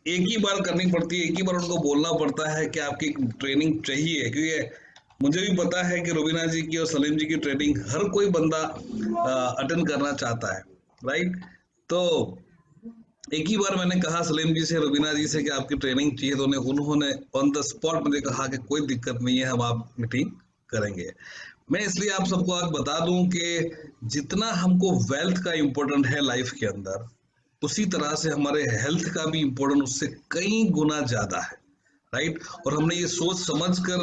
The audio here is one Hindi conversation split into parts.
एक ही बार करनी पड़ती है, एक ही बार उनको बोलना पड़ता है कि आपकी ट्रेनिंग चाहिए, क्योंकि मुझे भी पता है कि रुबीना जी की और सलीम जी की ट्रेनिंग हर कोई बंदा अटेंड करना चाहता है, राइट। तो एक ही बार मैंने कहा सलीम जी से, रुबीना जी से कि आपकी ट्रेनिंग चाहिए, तो उन्होंने ऑन द स्पॉट मुझे कहा कि कोई दिक्कत नहीं है, हम आप मीटिंग करेंगे। मैं इसलिए आप सबको आज बता दूं कि जितना हमको वेल्थ का इम्पोर्टेंट है लाइफ के अंदर, उसी तरह से हमारे हेल्थ का भी इम्पोर्टेंट उससे कई गुना ज्यादा है, राइट। और हमने ये सोच समझ कर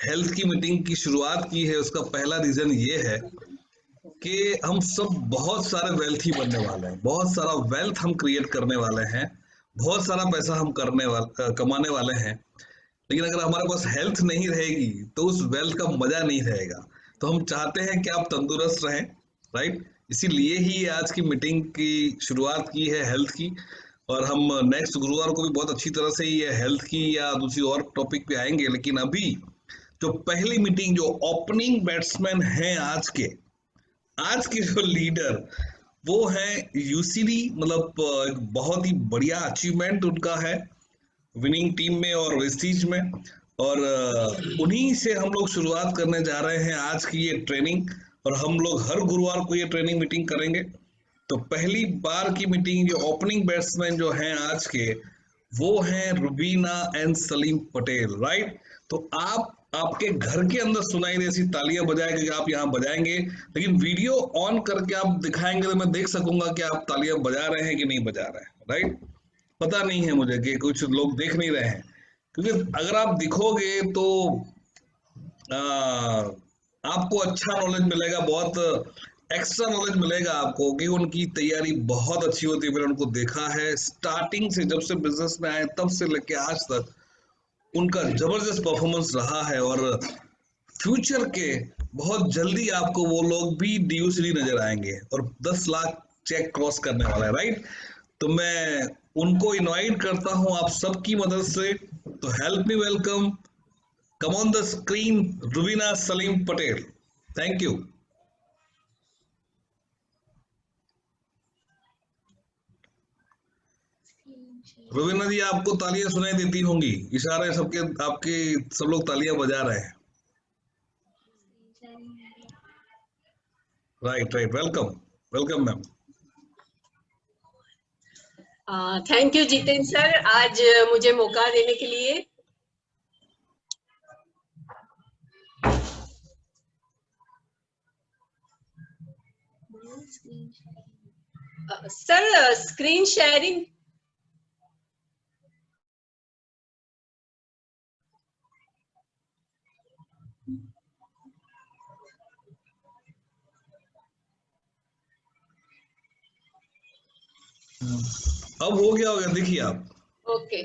हेल्थ की मीटिंग की शुरुआत की है। उसका पहला रीजन ये है कि हम सब बहुत सारे वेल्थी बनने वाले हैं, बहुत सारा वेल्थ हम क्रिएट करने वाले हैं, बहुत सारा पैसा हम कमाने वाले हैं। लेकिन अगर हमारे पास हेल्थ नहीं रहेगी तो उस वेल्थ का मजा नहीं रहेगा। तो हम चाहते हैं कि आप तंदुरुस्त रहें, राइट। इसीलिए ही आज की मीटिंग की शुरुआत की है हेल्थ की। और हम नेक्स्ट गुरुवार को भी बहुत अच्छी तरह से ये हेल्थ की या दूसरी और टॉपिक पे आएंगे। लेकिन अभी जो पहली मीटिंग, जो ओपनिंग बैट्समैन हैं आज के जो लीडर, वो है यूसीडी। मतलब एक बहुत ही बढ़िया अचीवमेंट उनका है विनिंग टीम में और वेस्टीज में। और उन्हीं से हम लोग शुरुआत करने जा रहे हैं आज की ये ट्रेनिंग। और हम लोग हर गुरुवार को ये ट्रेनिंग मीटिंग करेंगे। तो पहली बार की मीटिंग, जो ओपनिंग बैट्समैन जो हैं आज के, वो हैं रुबीना एंड सलीम पटेल, राइट। तो आप आपके घर के अंदर सुनाई दे ऐसी तालियां बजाएं कि आप यहाँ बजाएंगे, लेकिन वीडियो ऑन करके आप दिखाएंगे तो मैं देख सकूंगा कि आप तालियां बजा रहे हैं कि नहीं बजा रहे हैं, राइट। पता नहीं है मुझे कि कुछ लोग देख नहीं रहे हैं, क्योंकि अगर आप दिखोगे तो आ, आपको अच्छा नॉलेज मिलेगा, बहुत एक्स्ट्रा नॉलेज मिलेगा आपको, कि उनकी तैयारी बहुत अच्छी होती है। मैंने उनको देखा है स्टार्टिंग से, जब से बिजनेस में आए तब से लेके आज तक उनका जबरदस्त परफॉर्मेंस रहा है। और फ्यूचर के बहुत जल्दी आपको वो लोग भी डीयूसीडी नजर आएंगे और 10 लाख चेक क्रॉस करने वाला है, राइट। तो मैं उनको इनवाइट करता हूं आप सबकी मदद से। तो help me welcome, come on the screen, Rubina Salim Patel. Thank you. Rubina ji, आपको तालियां सुनाई देती होंगी, इशारे सबके आपके, सब लोग तालियां बजा रहे हैं, right right. Welcome welcome ma'am. Thank you Jitendra sir, आज मुझे मौका देने के लिए। सर स्क्रीन शेयरिंग अब हो गया देखिए आप। Okay.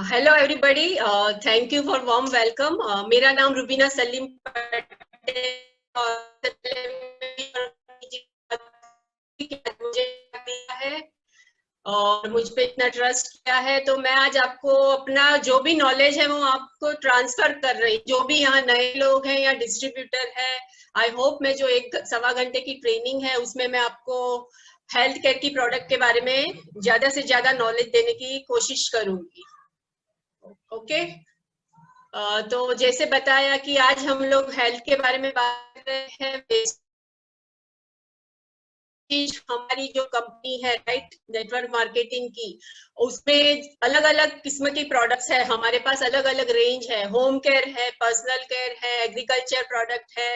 Hello everybody, thank you for warm welcome. मेरा नाम रुबीना सलीम पटेल है और मुझ पे इतना ट्रस्ट किया है, तो मैं आज आपको अपना जो भी नॉलेज है वो आपको ट्रांसफर कर रही। जो भी यहाँ नए लोग हैं या डिस्ट्रीब्यूटर है, आई होप मैं जो 1-1.25 घंटे की ट्रेनिंग है उसमें मैं आपको हेल्थ केयर की प्रोडक्ट के बारे में ज्यादा से ज्यादा नॉलेज देने की कोशिश करूंगी। ओके। तो जैसे बताया कि आज हम लोग हेल्थ के बारे में बात कर रहे हैं। हमारी जो कंपनी है राइट, नेटवर्क मार्केटिंग की, उसमें अलग अलग किस्म के प्रोडक्ट्स है हमारे पास, अलग अलग रेंज है। होम केयर है, पर्सनल केयर है, एग्रीकल्चर प्रोडक्ट है,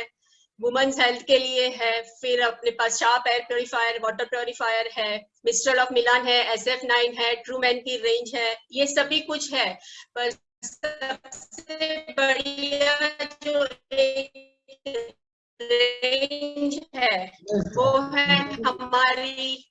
वुमेन्स हेल्थ के लिए है, फिर अपने पास Sharp air purifier, water purifier है, मिस्ट्रल ऑफ मिलान है, SF9 है, ट्रूमैन की रेंज है, ये सभी कुछ है। पर सबसे बढ़िया जो रेंज है वो है हमारी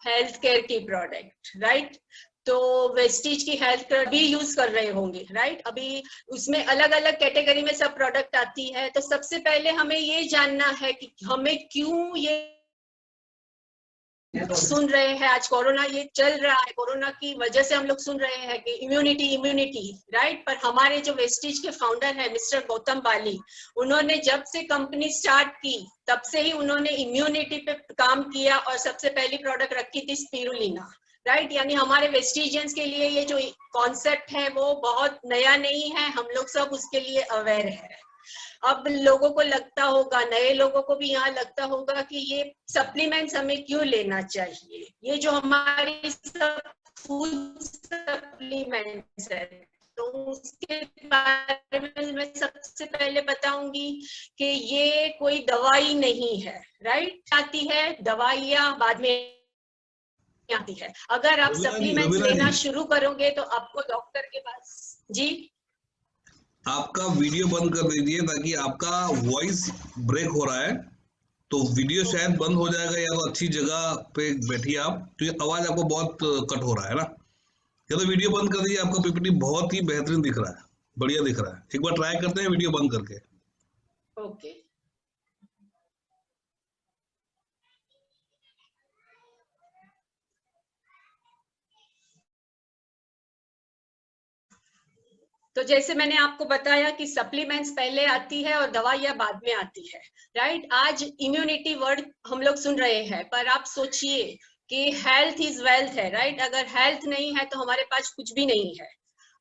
हेल्थ केयर की प्रोडक्ट, राइट। तो वेस्टीज की हेल्थ केयर भी यूज कर रहे होंगे, राइट। अभी उसमें अलग अलग कैटेगरी में सब प्रोडक्ट आती है। तो सबसे पहले हमें ये जानना है कि हमें क्यों ये सुन रहे हैं, आज कोरोना ये चल रहा है, कोरोना की वजह से हम लोग सुन रहे हैं कि इम्यूनिटी इम्यूनिटी, राइट। पर हमारे जो वेस्टीज के फाउंडर है मिस्टर गौतम बाली, उन्होंने जब से कंपनी स्टार्ट की तब से ही उन्होंने इम्यूनिटी पे काम किया और सबसे पहली प्रोडक्ट रखी थी स्पिरुलिना, राइट। यानी हमारे वेस्टिजियंस के लिए ये जो कॉन्सेप्ट है वो बहुत नया नहीं है, हम लोग सब उसके लिए अवेयर है। अब लोगों को लगता होगा, नए लोगों को भी यहाँ लगता होगा कि ये सप्लीमेंट्स हमें क्यों लेना चाहिए, ये जो हमारी फूड सप्लीमेंट्स है, तो उसके बारे में मैं सबसे पहले बताऊंगी कि ये कोई दवाई नहीं है, राइट। आती है दवाइयाँ बाद में आती है। अगर आप सप्लीमेंट्स लेना शुरू करोगे तो आपको डॉक्टर के पास, जी आपका वीडियो बंद कर दीजिए ताकि आपका वॉइस ब्रेक हो रहा है, तो वीडियो शायद बंद हो जाएगा, या तो अच्छी जगह पे बैठिए आप, तो ये आवाज आपको बहुत कट हो रहा है ना। या तो वीडियो बंद कर दीजिए, आपका पीपीटी बहुत ही बेहतरीन दिख रहा है, बढ़िया दिख रहा है। एक बार ट्राई करते हैं वीडियो बंद करके। ओके। तो जैसे मैंने आपको बताया कि सप्लीमेंट्स पहले आती है और दवाइयाँ बाद में आती है, राइट। आज इम्यूनिटी वर्ड हम लोग सुन रहे हैं, पर आप सोचिए कि हेल्थ इज वेल्थ है, राइट। अगर हेल्थ नहीं है तो हमारे पास कुछ भी नहीं है।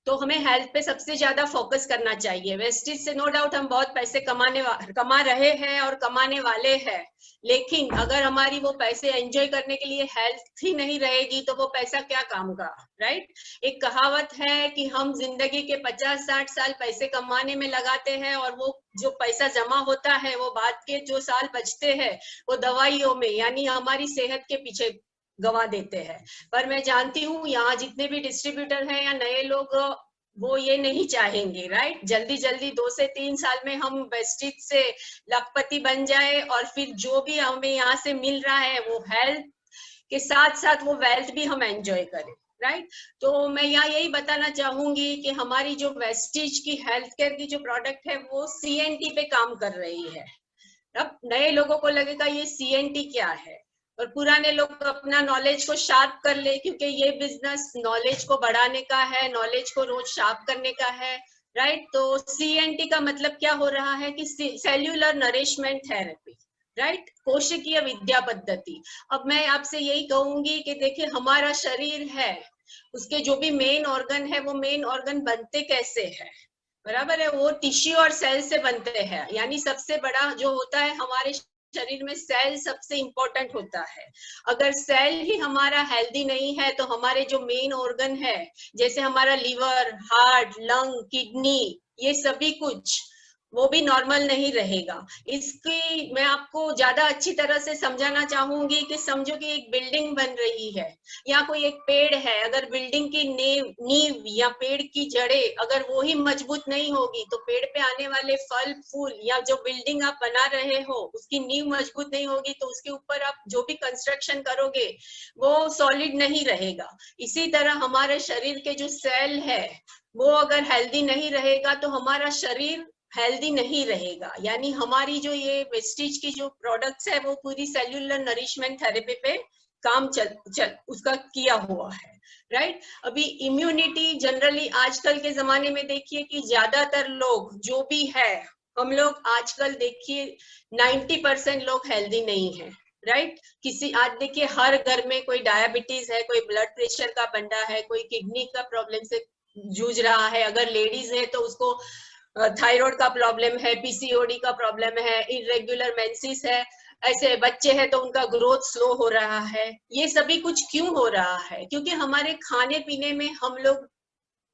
तो हमें हेल्थ पे सबसे ज्यादा फोकस करना चाहिए। वेस्टीज से नो डाउट हम बहुत पैसे कमा रहे हैं और कमाने वाले हैं, लेकिन अगर हमारी वो पैसे एंजॉय करने के लिए हेल्थ ही नहीं रहेगी तो वो पैसा क्या काम का, राइट। एक कहावत है कि हम जिंदगी के 50-60 साल पैसे कमाने में लगाते हैं और वो जो पैसा जमा होता है वो बाद के जो साल बचते हैं वो दवाइयों में यानी हमारी सेहत के पीछे गवा देते हैं। पर मैं जानती हूँ यहाँ जितने भी डिस्ट्रीब्यूटर हैं या नए लोग वो ये नहीं चाहेंगे, राइट। जल्दी जल्दी 2 से 3 साल में हम वेस्टीज से लखपति बन जाए और फिर जो भी हमें यहाँ से मिल रहा है वो हेल्थ के साथ साथ वो वेल्थ भी हम एंजॉय करें, राइट। तो मैं यहाँ यही बताना चाहूंगी कि हमारी जो वेस्टीज की हेल्थ केयर की जो प्रोडक्ट है वो CNT पे काम कर रही है। अब नए लोगों को लगेगा ये CNT क्या है, और पुराने लोग अपना नॉलेज को शार्प कर ले, क्योंकि ये बिजनेस नॉलेज को बढ़ाने का है, नॉलेज को रोज शार्प करने का है, राइट। तो CNT का मतलब क्या हो रहा है कि सेल्यूलर नरिशमेंट थेरेपी, राइट, कोशिकीय विद्या पद्धति। अब मैं आपसे यही कहूंगी कि देखिए हमारा शरीर है, उसके जो भी मेन ऑर्गन है वो मेन ऑर्गन बनते कैसे है, बराबर है, वो टिश्यू और सेल से बनते हैं। यानी सबसे बड़ा जो होता है हमारे शरीर में सेल सबसे इंपॉर्टेंट होता है। अगर सेल ही हमारा हेल्दी नहीं है तो हमारे जो मेन ऑर्गन है जैसे हमारा लीवर, हार्ट, लंग, किडनी, ये सभी कुछ वो भी नॉर्मल नहीं रहेगा। इसकी मैं आपको ज्यादा अच्छी तरह से समझाना चाहूंगी कि समझो कि एक बिल्डिंग बन रही है या कोई एक पेड़ है, अगर बिल्डिंग की नींव या पेड़ की जड़ें अगर वो ही मजबूत नहीं होगी तो पेड़ पे आने वाले फल फूल या जो बिल्डिंग आप बना रहे हो उसकी नींव मजबूत नहीं होगी तो उसके ऊपर आप जो भी कंस्ट्रक्शन करोगे वो सॉलिड नहीं रहेगा। इसी तरह हमारे शरीर के जो सेल है वो अगर हेल्दी नहीं रहेगा तो हमारा शरीर हेल्दी नहीं रहेगा। यानी हमारी जो ये वेस्टीज की जो प्रोडक्ट्स है वो पूरी सेल्यूलर नरिशमेंट थेरेपी पे काम चल उसका किया हुआ है, राइट। अभी इम्यूनिटी जनरली आजकल के जमाने में देखिए कि ज्यादातर लोग जो भी है, हम लोग आजकल देखिए 90% लोग हेल्दी नहीं है, राइट। किसी आज देखिए हर घर में कोई डायबिटीज है, कोई ब्लड प्रेशर का बंदा है, कोई किडनी का प्रॉब्लम से जूझ रहा है, अगर लेडीज है तो उसको थायराइड का प्रॉब्लम है, PCOD का प्रॉब्लम है, इरेगुलर मेंसेस है, ऐसे बच्चे हैं तो उनका ग्रोथ स्लो हो रहा है। ये सभी कुछ क्यों हो रहा है? क्योंकि हमारे खाने पीने में हम लोग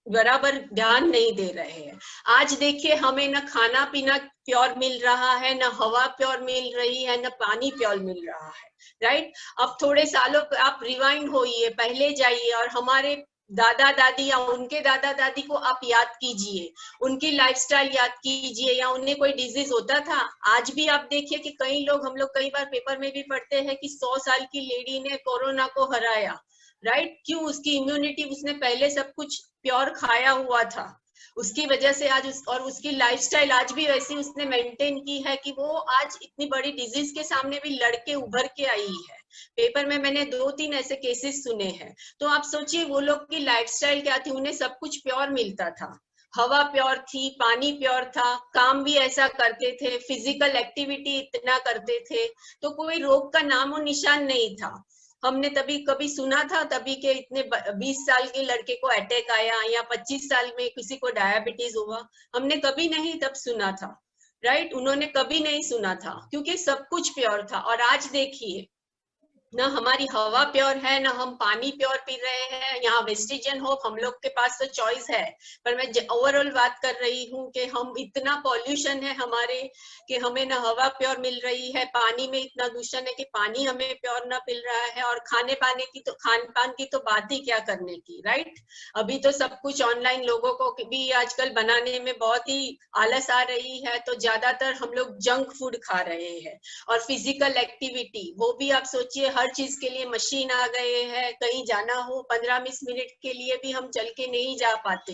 बराबर ध्यान नहीं दे रहे हैं। आज देखिए हमें न खाना पीना प्योर मिल रहा है, न हवा प्योर मिल रही है, न पानी प्योर मिल रहा है, राइट। अब थोड़े सालों आप रिवाइंड होइए, पहले जाइए और हमारे दादा दादी या उनके दादा दादी को आप याद कीजिए, उनकी लाइफस्टाइल याद कीजिए, या उन्हें कोई डिजीज होता था। आज भी आप देखिए कि कई लोग, हम लोग कई बार पेपर में भी पढ़ते हैं कि 100 साल की लेडी ने कोरोना को हराया, राइट? क्यों? उसकी इम्यूनिटी, उसने पहले सब कुछ प्योर खाया हुआ था, उसकी वजह से आज और उसकी लाइफस्टाइल आज भी वैसी उसने मेंटेन की है कि वो आज इतनी बड़ी डिजीज के सामने भी लड़के उभर के आई है। पेपर में मैंने 2-3 ऐसे केसेस सुने हैं। तो आप सोचिए वो लोग की लाइफस्टाइल क्या थी, उन्हें सब कुछ प्योर मिलता था, हवा प्योर थी, पानी प्योर था, काम भी ऐसा करते थे, फिजिकल एक्टिविटी इतना करते थे, तो कोई रोग का नामो निशान नहीं था। हमने तभी कभी सुना था तभी के इतने 20 साल के लड़के को अटैक आया या 25 साल में किसी को डायबिटीज हुआ, हमने कभी नहीं तब सुना था, राइट? उन्होंने कभी नहीं सुना था क्योंकि सब कुछ प्योर था। और आज देखिए, ना हमारी हवा प्योर है, ना हम पानी प्योर पी रहे हैं। यहाँ वेस्टेज एंड होप हम लोग के पास तो चॉइस है, पर मैं ओवरऑल बात कर रही हूँ कि हम इतना पॉल्यूशन है हमारे कि हमें ना हवा प्योर मिल रही है, पानी में इतना दूषण है कि पानी हमें प्योर ना मिल रहा है, और खाने पाने की तो, खान पान की तो बात ही क्या करने की, राइट? अभी तो सब कुछ ऑनलाइन, लोगों को भी आजकल बनाने में बहुत ही आलस आ रही है, तो ज्यादातर हम लोग जंक फूड खा रहे हैं। और फिजिकल एक्टिविटी, वो भी आप सोचिए, हर चीज के लिए मशीन आ गए हैं, कहीं जाना हो 15-20 मिनट के लिए भी हम चल के नहीं जा पाते।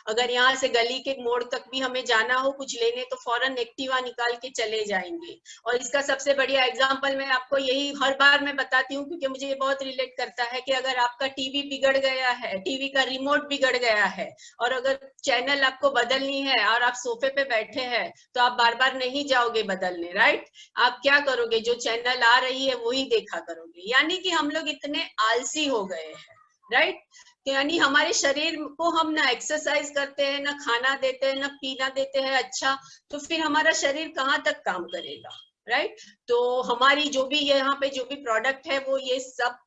अगर यहाँ से गली के मोड़ तक भी हमें जाना हो कुछ लेने, तो फौरन एक्टिवा निकाल के चले जाएंगे। और इसका सबसे बढ़िया एग्जांपल मैं आपको यही हर बार मैं बताती हूँ, क्योंकि मुझे ये बहुत रिलेट करता है कि अगर आपका टीवी बिगड़ गया है, टीवी का रिमोट बिगड़ गया है, और अगर चैनल आपको बदलनी है और आप सोफे पे बैठे हैं, तो आप बार बार नहीं जाओगे बदलने, राइट? आप क्या करोगे? जो चैनल आ रही है वही देखा करोगे। यानी कि हम लोग इतने आलसी हो गए हैं, राइट? यानी हमारे शरीर को हम ना एक्सरसाइज करते हैं, ना खाना देते हैं, ना पीना देते हैं अच्छा, तो फिर हमारा शरीर कहाँ तक काम करेगा, राइट? तो हमारी जो भी यहाँ पे जो भी प्रोडक्ट है, वो ये सब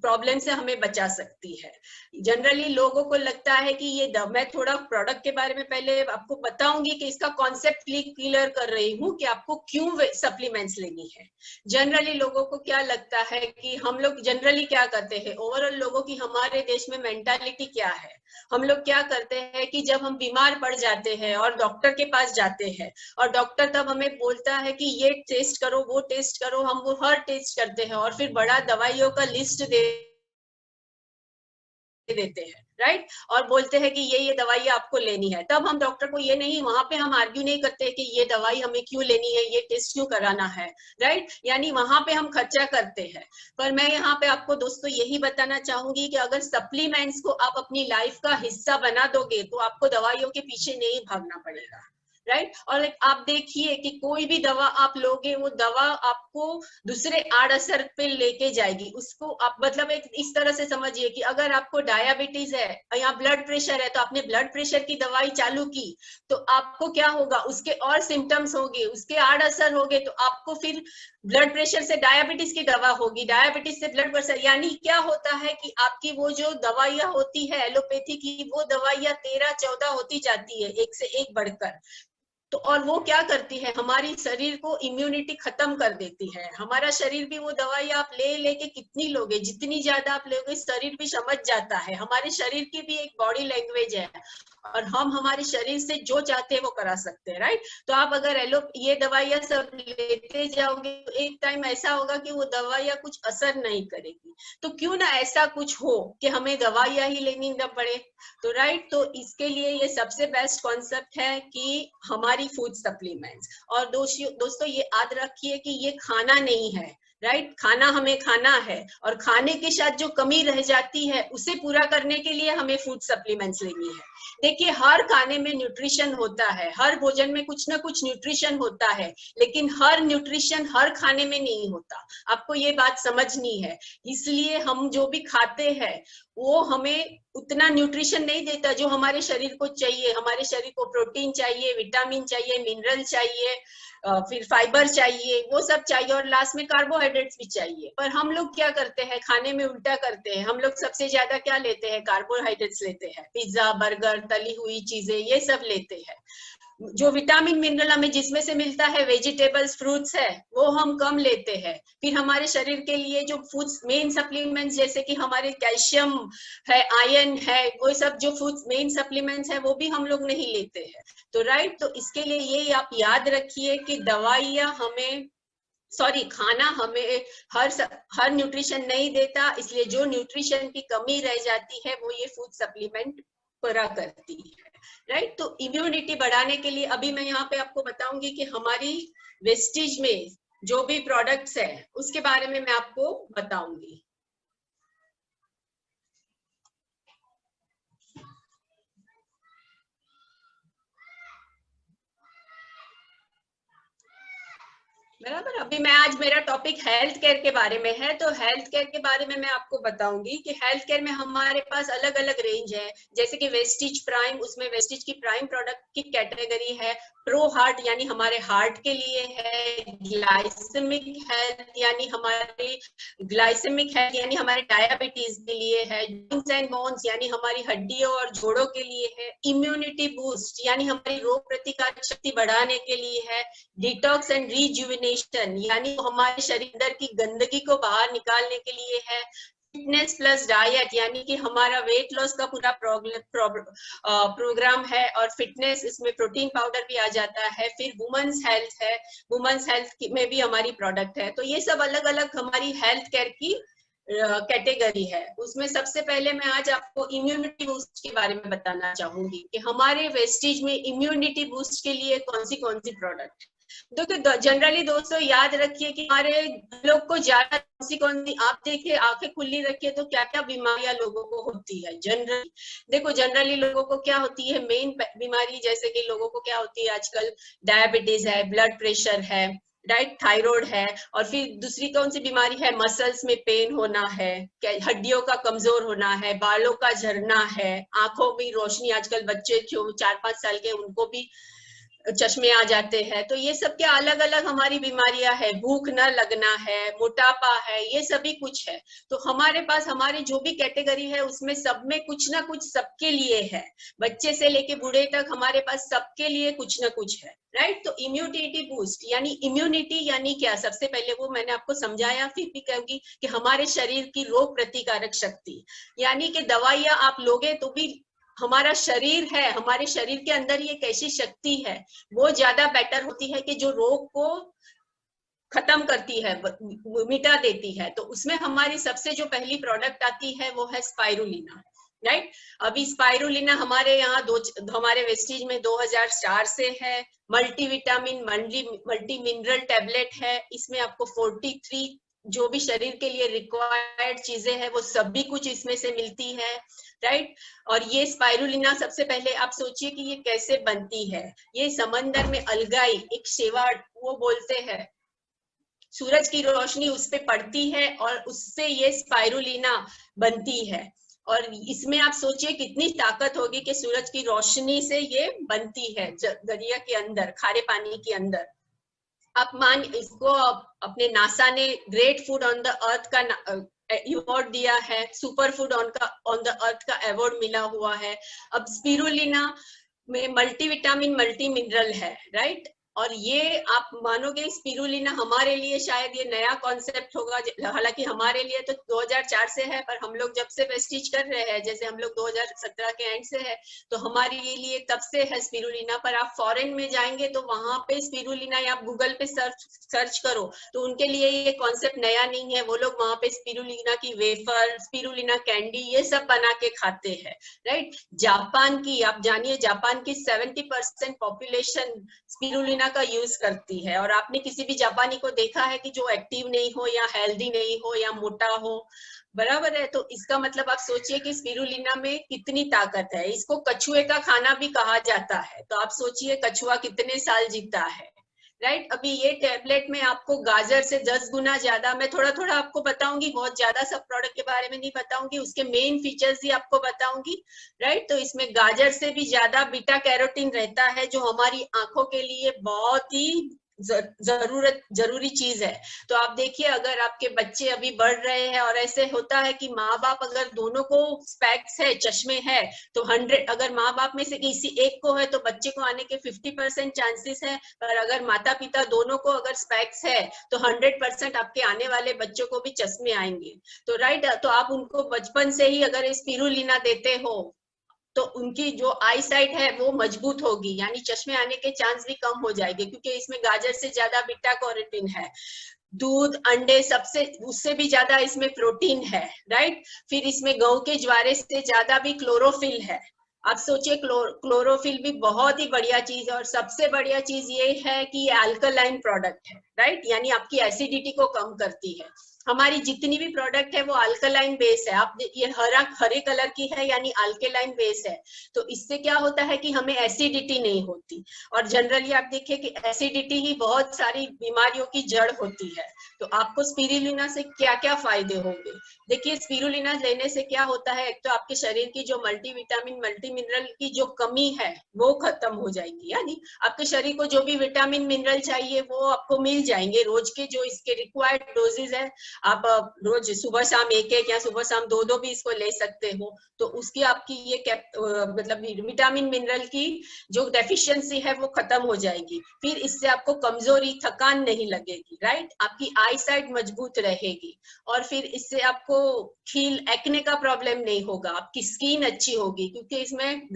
प्रॉब्लम से हमें बचा सकती है। जनरली लोगों को लगता है कि ये मैं थोड़ा प्रोडक्ट के बारे में पहले आपको बताऊंगी कि इसका कॉन्सेप्ट क्लियर कर रही हूँ कि आपको क्यों सप्लीमेंट्स लेनी है। जनरली लोगों को क्या लगता है कि हम लोग जनरली क्या करते हैं, ओवरऑल लोगों की हमारे देश में मेंटालिटी क्या है, हम लोग क्या करते हैं कि जब हम बीमार पड़ जाते हैं और डॉक्टर के पास जाते हैं, और डॉक्टर तब हमें बोलता है कि ये टेस्ट करो, वो टेस्ट करो, हम वो हर टेस्ट करते हैं और फिर बड़ा दवाइयों का लिस्ट देते हैं, राइट? और बोलते हैं कि ये दवाई आपको लेनी है। तब हम डॉक्टर को ये नहीं, वहां पे हम आर्ग्यू नहीं करते कि ये दवाई हमें क्यों लेनी है, ये टेस्ट क्यों कराना है, राइट? यानी वहां पे हम खर्चा करते हैं। पर मैं यहाँ पे आपको दोस्तों यही बताना चाहूंगी कि अगर सप्लीमेंट्स को आप अपनी लाइफ का हिस्सा बना दोगे, तो आपको दवाइयों के पीछे नहीं भागना पड़ेगा, राइट? और आप देखिए कि कोई भी दवा आप लोगे, वो दवा आपको दूसरे आड़ असर पे लेके जाएगी। उसको आप मतलब एक इस तरह से समझिए कि अगर आपको डायबिटीज है या ब्लड प्रेशर है, तो आपने ब्लड प्रेशर की दवाई चालू की, तो आपको क्या होगा, उसके और सिम्टम्स होंगे, उसके आड़ असर होंगे, तो आपको फिर ब्लड प्रेशर से डायबिटीज की दवा होगी, डायबिटीज से ब्लड प्रेशर। यानी क्या होता है कि आपकी वो जो दवाइयां होती है एलोपैथी की, वो दवाइयां 13-14 होती जाती है, एक से एक बढ़कर। तो और वो क्या करती है, हमारी शरीर को इम्यूनिटी खत्म कर देती है। हमारा शरीर भी वो दवाई आप लेके कितनी लोगे, जितनी ज्यादा आप लोगे, शरीर भी समझ जाता है। हमारे शरीर की भी एक बॉडी लैंग्वेज है, और हम हमारे शरीर से जो चाहते हैं वो करा सकते हैं, राइट? तो आप अगर ये दवाइयां सब लेते जाओगे, तो एक टाइम ऐसा होगा कि वो दवाइयां कुछ असर नहीं करेगी। तो क्यों ना ऐसा कुछ हो कि हमें दवाइयां ही लेनी न पड़े, तो राइट? तो इसके लिए ये सबसे बेस्ट कॉन्सेप्ट है कि हमारी फूड सप्लीमेंट्स। और दोस्तों ये याद रखिए कि ये खाना नहीं है, राइट? खाना हमें खाना है, और खाने के साथ जो कमी रह जाती है उसे पूरा करने के लिए हमें फूड सप्लीमेंट्स लेनी है। देखिए, हर खाने में न्यूट्रिशन होता है, हर भोजन में कुछ ना कुछ न्यूट्रिशन होता है, लेकिन हर न्यूट्रिशन हर खाने में नहीं होता। आपको ये बात समझनी है। इसलिए हम जो भी खाते हैं वो हमें उतना न्यूट्रिशन नहीं देता जो हमारे शरीर को चाहिए। हमारे शरीर को प्रोटीन चाहिए, विटामिन चाहिए, मिनरल चाहिए, फिर फाइबर चाहिए, वो सब चाहिए, और लास्ट में कार्बोहाइड्रेट्स भी चाहिए। पर हम लोग क्या करते हैं, खाने में उल्टा करते हैं। हम लोग सबसे ज्यादा क्या लेते हैं, कार्बोहाइड्रेट्स लेते हैं, पिज्जा, बर्गर, तली हुई चीजें, ये सब लेते हैं। जो विटामिन मिनरल हमें जिसमें से मिलता है, वेजिटेबल्स फ्रूट्स है, वो हम कम लेते हैं। फिर हमारे शरीर के लिए जो फूड्स मेन सप्लीमेंट्स जैसे कि हमारे कैल्शियम है, आयरन है, वो सब जो फूड्स मेन सप्लीमेंट्स है वो भी हम लोग नहीं लेते हैं। तो राइट, तो इसके लिए ये आप याद रखिए कि दवाइयाँ हमें खाना हमें हर न्यूट्रिशन नहीं देता, इसलिए जो न्यूट्रिशन की कमी रह जाती है वो ये फूड सप्लीमेंट पूरा करती है। राइट, तो इम्यूनिटी बढ़ाने के लिए अभी मैं यहाँ पे आपको बताऊंगी कि हमारी वेस्टेज में जो भी प्रोडक्ट्स है उसके बारे में मैं आपको बताऊंगी। बराबर, अभी मैं आज मेरा टॉपिक हेल्थ केयर के बारे में है, तो हेल्थ केयर के बारे में मैं आपको बताऊंगी कि हेल्थ केयर में हमारे पास अलग अलग रेंज है। जैसे कि वेस्टिज प्राइम, उसमें वेस्टिज की प्राइम प्रोडक्ट की कैटेगरी है। प्रो हार्ट यानी हमारे हार्ट के लिए है। ग्लाइसेमिक हेल्थ यानी हमारे डायबिटीज के लिए है। जॉइंट्स एंड बोन्स यानी हमारी हड्डियों और जोड़ों के लिए है। इम्यूनिटी बूस्ट यानी हमारी रोग प्रतिकारक शक्ति बढ़ाने के लिए है। डिटॉक्स एंड रिजुविनेशन यानी हमारे शरीर अंदर की गंदगी को बाहर निकालने के लिए है। फिटनेस प्लस डाइट यानी कि हमारा वेट लॉस का पूरा प्रोग्राम है, और फिटनेस इसमें प्रोटीन पाउडर भी आ जाता है। फिर वुमेन्स हेल्थ है, वुमेन्स हेल्थ में भी हमारी प्रोडक्ट है। तो ये सब अलग अलग हमारी हेल्थ केयर की कैटेगरी है। उसमें सबसे पहले मैं आज आपको इम्यूनिटी बूस्ट के बारे में बताना चाहूंगी कि हमारे वेस्टेज में इम्यूनिटी बूस्ट के लिए कौन सी प्रोडक्ट। तो जनरली दोस्तों याद रखिए कि हमारे लोग को ज्यादा कौन सी आप देखिए, आंखें खुली रखिए तो क्या क्या बीमारियां लोगों को होती है। जनरली लोगों को क्या होती है, मेन बीमारी जैसे कि लोगों को क्या होती है आजकल, डायबिटीज है, ब्लड प्रेशर है, राइट, थायराइड है, और फिर दूसरी कौन सी बीमारी है, मसल्स में पेन होना है, हड्डियों का कमजोर होना है, बालों का झड़ना है, आंखों में रोशनी, आजकल बच्चे जो 4-5 साल के उनको भी चश्मे आ जाते हैं। तो ये सब क्या अलग अलग हमारी बीमारियां है। भूख न लगना है, मोटापा है, ये सभी कुछ है। तो हमारे पास हमारी जो भी कैटेगरी है उसमें सब में कुछ ना कुछ सबके लिए है। बच्चे से लेके बूढ़े तक हमारे पास सबके लिए कुछ ना कुछ है। राइट, तो इम्यूनिटी बूस्ट यानी इम्यूनिटी यानी क्या, सबसे पहले वो मैंने आपको समझाया, फिर भी कहूंगी कि हमारे शरीर की रोग प्रतिकारक शक्ति, यानी कि दवाइयां आप लोगे तो भी हमारा शरीर है, हमारे शरीर के अंदर ये कैसी शक्ति है वो ज्यादा बेटर होती है कि जो रोग को खत्म करती है, मिटा देती है। तो उसमें हमारी सबसे जो पहली प्रोडक्ट आती है वो है स्पाइरुलिना। राइट, अभी स्पाइरुलिना हमारे यहाँ हमारे वेस्टेज में 2004 से है। मल्टीविटामिन मल्टी मिनरल टेबलेट है। इसमें आपको 43 जो भी शरीर के लिए रिक्वायर्ड चीजें हैं वो सभी कुछ इसमें से मिलती है। राइट, और ये स्पाइरुलिना सबसे पहले आप सोचिए कि ये कैसे बनती है। ये समंदर में अलगाई एक शेवाड़ वो बोलते हैं, सूरज की रोशनी उस पे पड़ती है और उससे ये स्पाइरुलिना बनती है। और इसमें आप सोचिए कितनी ताकत होगी कि सूरज की रोशनी से ये बनती है दरिया के अंदर, खारे पानी के अंदर। आप इसको अपने नासा ने great food on the earth का अवार्ड दिया है, super food on the earth का अवार्ड मिला हुआ है। अब स्पिरुलिना में मल्टीविटामिन मल्टी मिनरल है। राइट, और ये आप मानोगे स्पिरुलिना हमारे लिए शायद ये नया कॉन्सेप्ट होगा, हालांकि हमारे लिए तो 2004 से है, पर हम लोग जब से वेस्टेज कर रहे हैं, जैसे हम लोग 2017 के एंड से है, तो हमारे लिए तब से है स्पिरुलिना। पर आप फॉरेन में जाएंगे तो वहां पे स्पिरुलिना या आप गूगल पे सर्च करो तो उनके लिए ये कॉन्सेप्ट नया नहीं है। वो लोग वहां पे स्पिरुलिना की वेफर, स्पिरुलिना कैंडी ये सब बना के खाते हैं। राइट, जापान की आप जानिए, जापान की 70% पॉपुलेशन स्पिरुलिना का यूज करती है। और आपने किसी भी जापानी को देखा है कि जो एक्टिव नहीं हो या हेल्दी नहीं हो या मोटा हो, बराबर है। तो इसका मतलब आप सोचिए कि स्पिरुलिना में कितनी ताकत है। इसको कछुए का खाना भी कहा जाता है। तो आप सोचिए कछुआ कितने साल जीता है। राइट, अभी ये टैबलेट में आपको गाजर से 10 गुना ज्यादा, मैं थोड़ा थोड़ा आपको बताऊंगी, बहुत ज्यादा सब प्रोडक्ट के बारे में नहीं बताऊंगी, उसके मेन फीचर्स ही आपको बताऊंगी। राइट, तो इसमें गाजर से भी ज्यादा बीटा कैरोटीन रहता है जो हमारी आंखों के लिए बहुत ही जरूरी चीज है। तो आप देखिए, अगर आपके बच्चे अभी बढ़ रहे हैं और ऐसे होता है कि माँ बाप अगर दोनों को स्पेक्स है, चश्मे है, तो 100, अगर माँ बाप में से किसी एक को है तो बच्चे को आने के 50% चांसेस है, पर अगर माता पिता दोनों को अगर स्पेक्स है तो 100% आपके आने वाले बच्चों को भी चश्मे आएंगे। तो राइट, तो आप उनको बचपन से ही अगर स्पिरुलिना देते हो तो उनकी जो आई साइट है वो मजबूत होगी, यानी चश्मे आने के चांस भी कम हो जाएंगे, क्योंकि इसमें गाजर से ज्यादा बीटा कैरोटीन है, दूध अंडे सबसे उससे भी ज्यादा इसमें प्रोटीन है, राइट। फिर इसमें गेहूं के ज्वारे से ज्यादा भी क्लोरोफिल है। आप सोचिए, क्लोरोफिल भी बहुत ही बढ़िया चीज है। और सबसे बढ़िया चीज ये है कि ये अल्कलाइन प्रोडक्ट है, राइट, यानी आपकी एसिडिटी को कम करती है। हमारी जितनी भी प्रोडक्ट है वो अल्कलाइन बेस है। आप ये हरे कलर की है, यानी अल्कलाइन बेस है। तो इससे क्या होता है कि हमें एसिडिटी नहीं होती। और जनरली आप देखिए कि एसिडिटी ही बहुत सारी बीमारियों की जड़ होती है। तो आपको स्पिरुलिना से क्या क्या फायदे होंगे? देखिए, स्पिरुलिना लेने से क्या होता है, एक तो आपके शरीर की जो मल्टीविटामिन मल्टी मिनरल की जो कमी है वो खत्म हो जाएगी, यानी आपके शरीर को जो भी विटामिन मिनरल चाहिए वो आपको मिल जाएंगे। रोज के जो इसके रिक्वायर्ड डोजेज है, आप रोज सुबह शाम एक या सुबह शाम दो भी इसको ले सकते हो। तो उसकी आपकी ये मतलब विटामिन मिनरल की जो डेफिशिएंसी है वो खत्म हो जाएगी। फिर इससे आपको कमजोरी, थकान नहीं लगेगी, राइट, आपकी आई साइट मजबूत रहेगी। और फिर इससे आपको खील, एक्ने का प्रॉब्लम नहीं होगा, आपकी स्किन अच्छी होगी, क्योंकि इसमें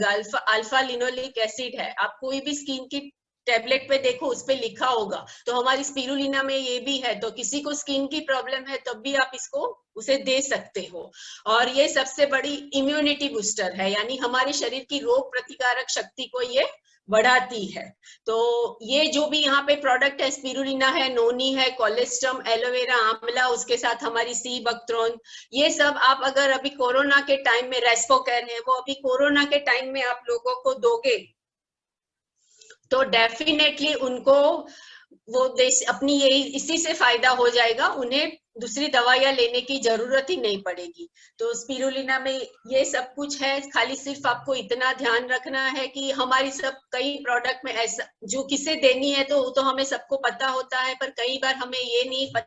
अल्फा लिनोलिक एसिड है। आप कोई भी स्किन की टेबलेट पे देखो, उस पे लिखा होगा। तो हमारी स्पिरुलिना में ये भी है। तो किसी को स्किन की प्रॉब्लम है तब भी आप इसको उसे दे सकते हो। और ये सबसे बड़ी इम्यूनिटी बूस्टर है, यानी हमारे शरीर की रोग प्रतिकारक शक्ति को ये बढ़ाती है। तो ये जो भी यहाँ पे प्रोडक्ट है, स्पिरुलिना है, नोनी है, कोलेस्ट्रम, एलोवेरा, आंवला, उसके साथ हमारी सी बकथ्रोन, ये सब आप अगर अभी कोरोना के टाइम में, रेस्पोकेन है, वो अभी कोरोना के टाइम में आप लोगों को दोगे तो डेफिनेटली उनको वो देश अपनी यही इसी से फायदा हो जाएगा, उन्हें दूसरी दवाइयां लेने की जरूरत ही नहीं पड़ेगी। तो स्पिरुलिना में ये सब कुछ है। खाली सिर्फ आपको इतना ध्यान रखना है कि हमारी सब कई प्रोडक्ट में ऐसा जो किसे देनी है तो हमें सबको पता होता है, पर कई बार हमें ये नहीं पता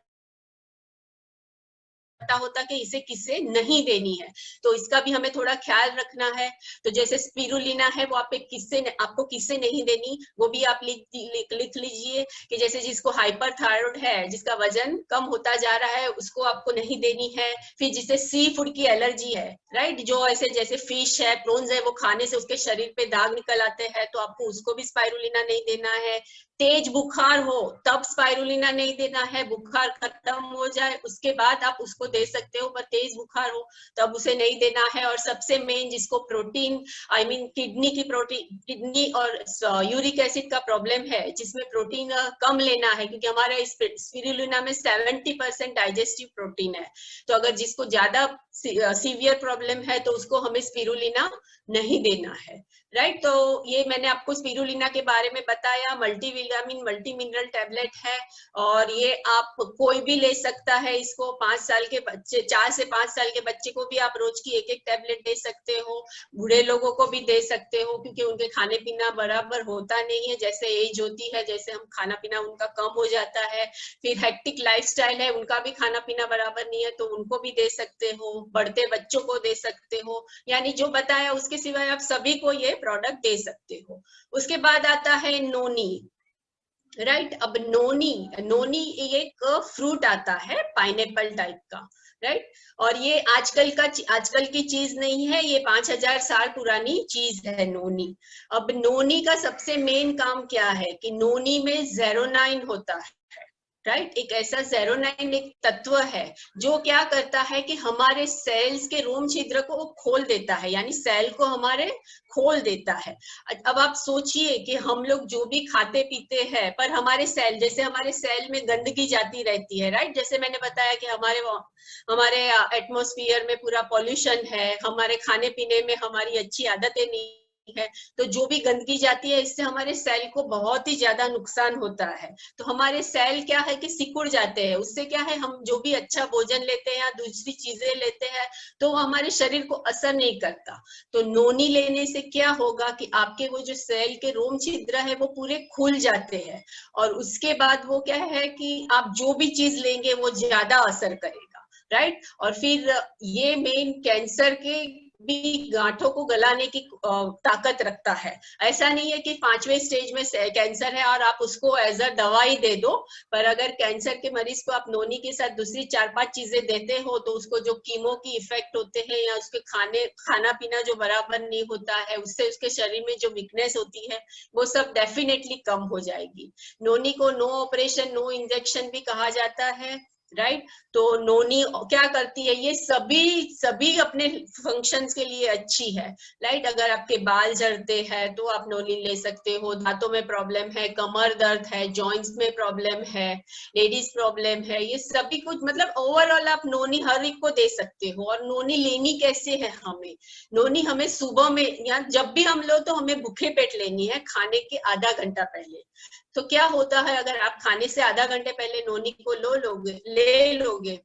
होता कि इसे किसे नहीं देनी है। तो इसका भी हमें थोड़ा ख्याल रखना है। तो जैसे स्पिरुलिना है वो आपको किसे नहीं देनी, वो भी आप लिख लीजिए कि जैसे जिसको हाइपर थायराइड है, जिसका वजन कम होता जा रहा है, उसको आपको नहीं देनी है। फिर जिसे सी फूड की एलर्जी है, राइट, जो ऐसे जैसे फिश है, प्रॉन्स है, वो खाने से उसके शरीर पे दाग निकल आते हैं, तो आपको उसको भी स्पिरुलिना नहीं देना है। तेज बुखार हो तब स्पाइरुलिना नहीं देना है, बुखार खत्म हो जाए उसके बाद आप उसको दे सकते हो, पर तेज बुखार हो तब उसे नहीं देना है। और सबसे मेन जिसको प्रोटीन किडनी और यूरिक एसिड का प्रॉब्लम है, जिसमें प्रोटीन कम लेना है, क्योंकि हमारे स्पिरुलिना में 70% डाइजेस्टिव प्रोटीन है। तो अगर जिसको ज्यादा सीवियर प्रॉब्लम है तो उसको हमें स्पिरुलिना नहीं देना है, राइट। तो ये मैंने आपको स्पिरुलिना के बारे में बताया। मल्टीविटामिन मल्टी मिनरल टैबलेट है और ये आप कोई भी ले सकता है इसको। 5 साल के बच्चे, 4 से 5 साल के बच्चे को भी आप रोज की एक टैबलेट दे सकते हो, बूढ़े लोगों को भी दे सकते हो, क्योंकि उनके खाने पीना बराबर होता नहीं है, जैसे एज होती है जैसे हम खाना पीना उनका कम हो जाता है। फिर हेक्टिक लाइफस्टाइल है, उनका भी खाना पीना बराबर नहीं है, तो उनको भी दे सकते हो, बढ़ते बच्चों को दे सकते हो, यानी जो बताया उसके सिवाय आप सभी को ये प्रोडक्ट दे सकते हो। उसके बाद आता है नोनी, राइट। अब नोनी एक फ्रूट आता है पाइनएप्पल टाइप का, राइट। और ये आजकल की चीज नहीं है, ये 5000 साल पुरानी चीज है नोनी। अब नोनी का सबसे मेन काम क्या है कि नोनी में ज़ेरोनाइन होता है, राइट। एक ऐसा ज़ेरोनाइन एक तत्व है जो क्या करता है कि हमारे सेल्स के रोम छिद्र को खोल देता है, यानी सेल को हमारे खोल देता है। अब आप सोचिए कि हम लोग जो भी खाते पीते हैं, पर हमारे सेल में गंदगी जाती रहती है, राइट। जैसे मैंने बताया कि हमारे एटमॉस्फेयर में पूरा पॉल्यूशन है, हमारे खाने पीने में हमारी अच्छी आदतें नहीं है, तो जो भी गंदगी जाती है इससे हमारे सेल को बहुत ही ज्यादा नुकसान होता है। तो हमारे सेल क्या है कि सिकुड़ जाते हैं, उससे क्या है हम जो भी अच्छा भोजन लेते हैं या दूसरी चीजें लेते हैं तो वो हमारे शरीर को असर नहीं करता। तो नोनी लेने से क्या होगा कि आपके वो जो सेल के रोम छिद्र है वो पूरे खुल जाते हैं, और उसके बाद वो क्या है कि आप जो भी चीज लेंगे वो ज्यादा असर करेगा, राइट। और फिर ये मेन कैंसर के भी गांठों को गलाने की ताकत रखता है। ऐसा नहीं है कि 5वें स्टेज में कैंसर है और आप उसको एज अ दवाई दे दो, पर अगर कैंसर के मरीज को आप नोनी के साथ दूसरी 4-5 चीजें देते हो तो उसको जो कीमो की इफेक्ट होते हैं या उसके खाना पीना जो बराबर नहीं होता है, उससे उसके शरीर में जो वीकनेस होती है वो सब डेफिनेटली कम हो जाएगी। नोनी को नो ऑपरेशन नो इंजेक्शन भी कहा जाता है, राइट। तो नोनी क्या करती है, ये सभी अपने फंक्शंस के लिए अच्छी है, राइट। अगर आपके बाल झड़ते हैं तो आप नोनी ले सकते हो, दांतों में प्रॉब्लम है, कमर दर्द है, जॉइंट्स में प्रॉब्लम है, लेडीज प्रॉब्लम है, ये सभी कुछ मतलब ओवरऑल आप नोनी हर एक को दे सकते हो। और नोनी लेनी कैसे है हमें, नोनी हमें सुबह में या जब भी हम लो तो हमें भूखे पेट लेनी है, खाने के आधा घंटा पहले। तो क्या होता है अगर आप खाने से आधा घंटे पहले नोनी को ले लोगे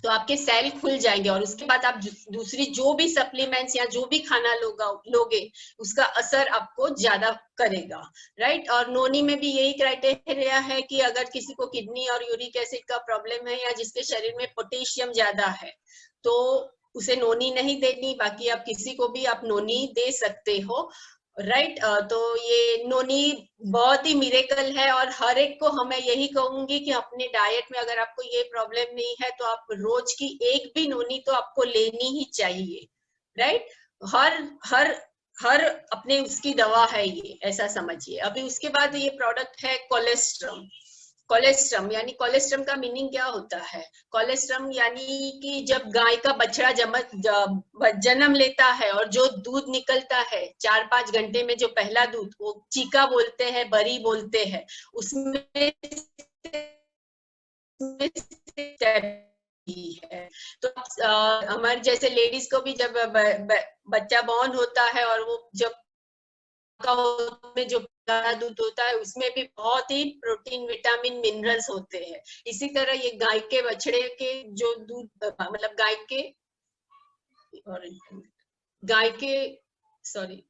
तो आपके सेल खुल जाएंगे, और उसके बाद आप दूसरी जो भी सप्लीमेंट्स या जो भी खाना लोगे उसका असर आपको ज्यादा करेगा, राइट। और नोनी में भी यही क्राइटेरिया है कि अगर किसी को किडनी और यूरिक एसिड का प्रॉब्लम है या जिसके शरीर में पोटेशियम ज्यादा है तो उसे नोनी नहीं देनी, बाकी आप किसी को भी आप नोनी दे सकते हो, राइट। तो ये नोनी बहुत ही मिरेकल है, और हर एक को हमें यही कहूंगी कि अपने डाइट में अगर आपको ये प्रॉब्लम नहीं है तो आप रोज की एक भी नोनी तो आपको लेनी ही चाहिए, राइट। हर हर हर अपने उसकी दवा है ये, ऐसा समझिए। अभी उसके बाद ये प्रोडक्ट है कोलेस्ट्रम। कोलेस्ट्रम यानी कोलेस्ट्रम का मीनिंग क्या होता है, कोलेस्ट्रम यानी कि जब गाय का बछड़ा जन्म लेता है और जो दूध निकलता है 4-5 घंटे में, जो पहला दूध वो चीका बोलते हैं, बरी बोलते हैं, उसमें है। तो हमारे जैसे लेडीज को भी जब बच्चा बॉर्न होता है और वो जब में जो दूध होता है उसमें भी बहुत ही प्रोटीन विटामिन मिनरल्स होते हैं। इसी तरह ये गाय के बछड़े के जो दूध मतलब गाय के सॉरी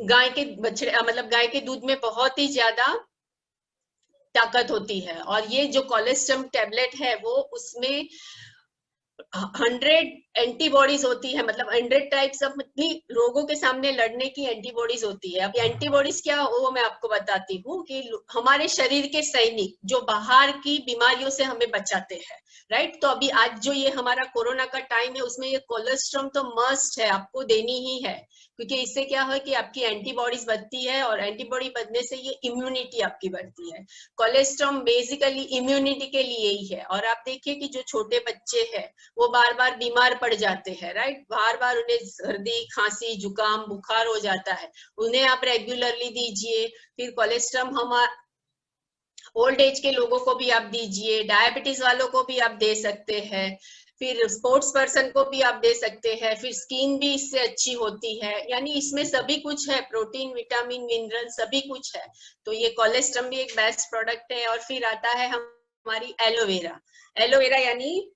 गाय के बछड़े मतलब गाय के दूध में बहुत ही ज्यादा ताकत होती है। और ये जो कोलेस्ट्रम टेबलेट है वो उसमें 100 एंटीबॉडीज होती है, मतलब 100 टाइप्स ऑफ अपनी रोगों के सामने लड़ने की एंटीबॉडीज होती है। अब एंटीबॉडीज क्या हो वो मैं आपको बताती हूँ कि हमारे शरीर के सैनिक जो बाहर की बीमारियों से हमें बचाते हैं, राइट। तो अभी आज जो ये हमारा कोरोना का टाइम है उसमें ये कोलेस्ट्रॉम तो मस्ट है, आपको देनी ही है, क्योंकि इससे क्या है कि आपकी एंटीबॉडीज बढ़ती है और एंटीबॉडी बढ़ने से ये इम्यूनिटी आपकी बढ़ती है। कोलेस्ट्रॉम बेसिकली इम्यूनिटी के लिए ही है। और आप देखिए कि जो छोटे बच्चे हैं वो बार बार बीमार पड़ जाते हैं, राइट। बार बार उन्हें सर्दी खांसी जुकाम बुखार हो जाता है, उन्हें आप रेगुलरली दीजिए। फिर कोलेस्ट्रॉम हम ओल्ड एज के लोगों को भी आप दीजिए, डायबिटीज वालों को भी आप दे सकते हैं, फिर स्पोर्ट्स पर्सन को भी आप दे सकते हैं, फिर स्किन भी इससे अच्छी होती है। यानी इसमें सभी कुछ है, प्रोटीन विटामिन मिनरल सभी कुछ है। तो ये कोलेस्ट्रॉम भी एक बेस्ट प्रोडक्ट है। और फिर आता है हमारी एलोवेरा। एलोवेरा यानी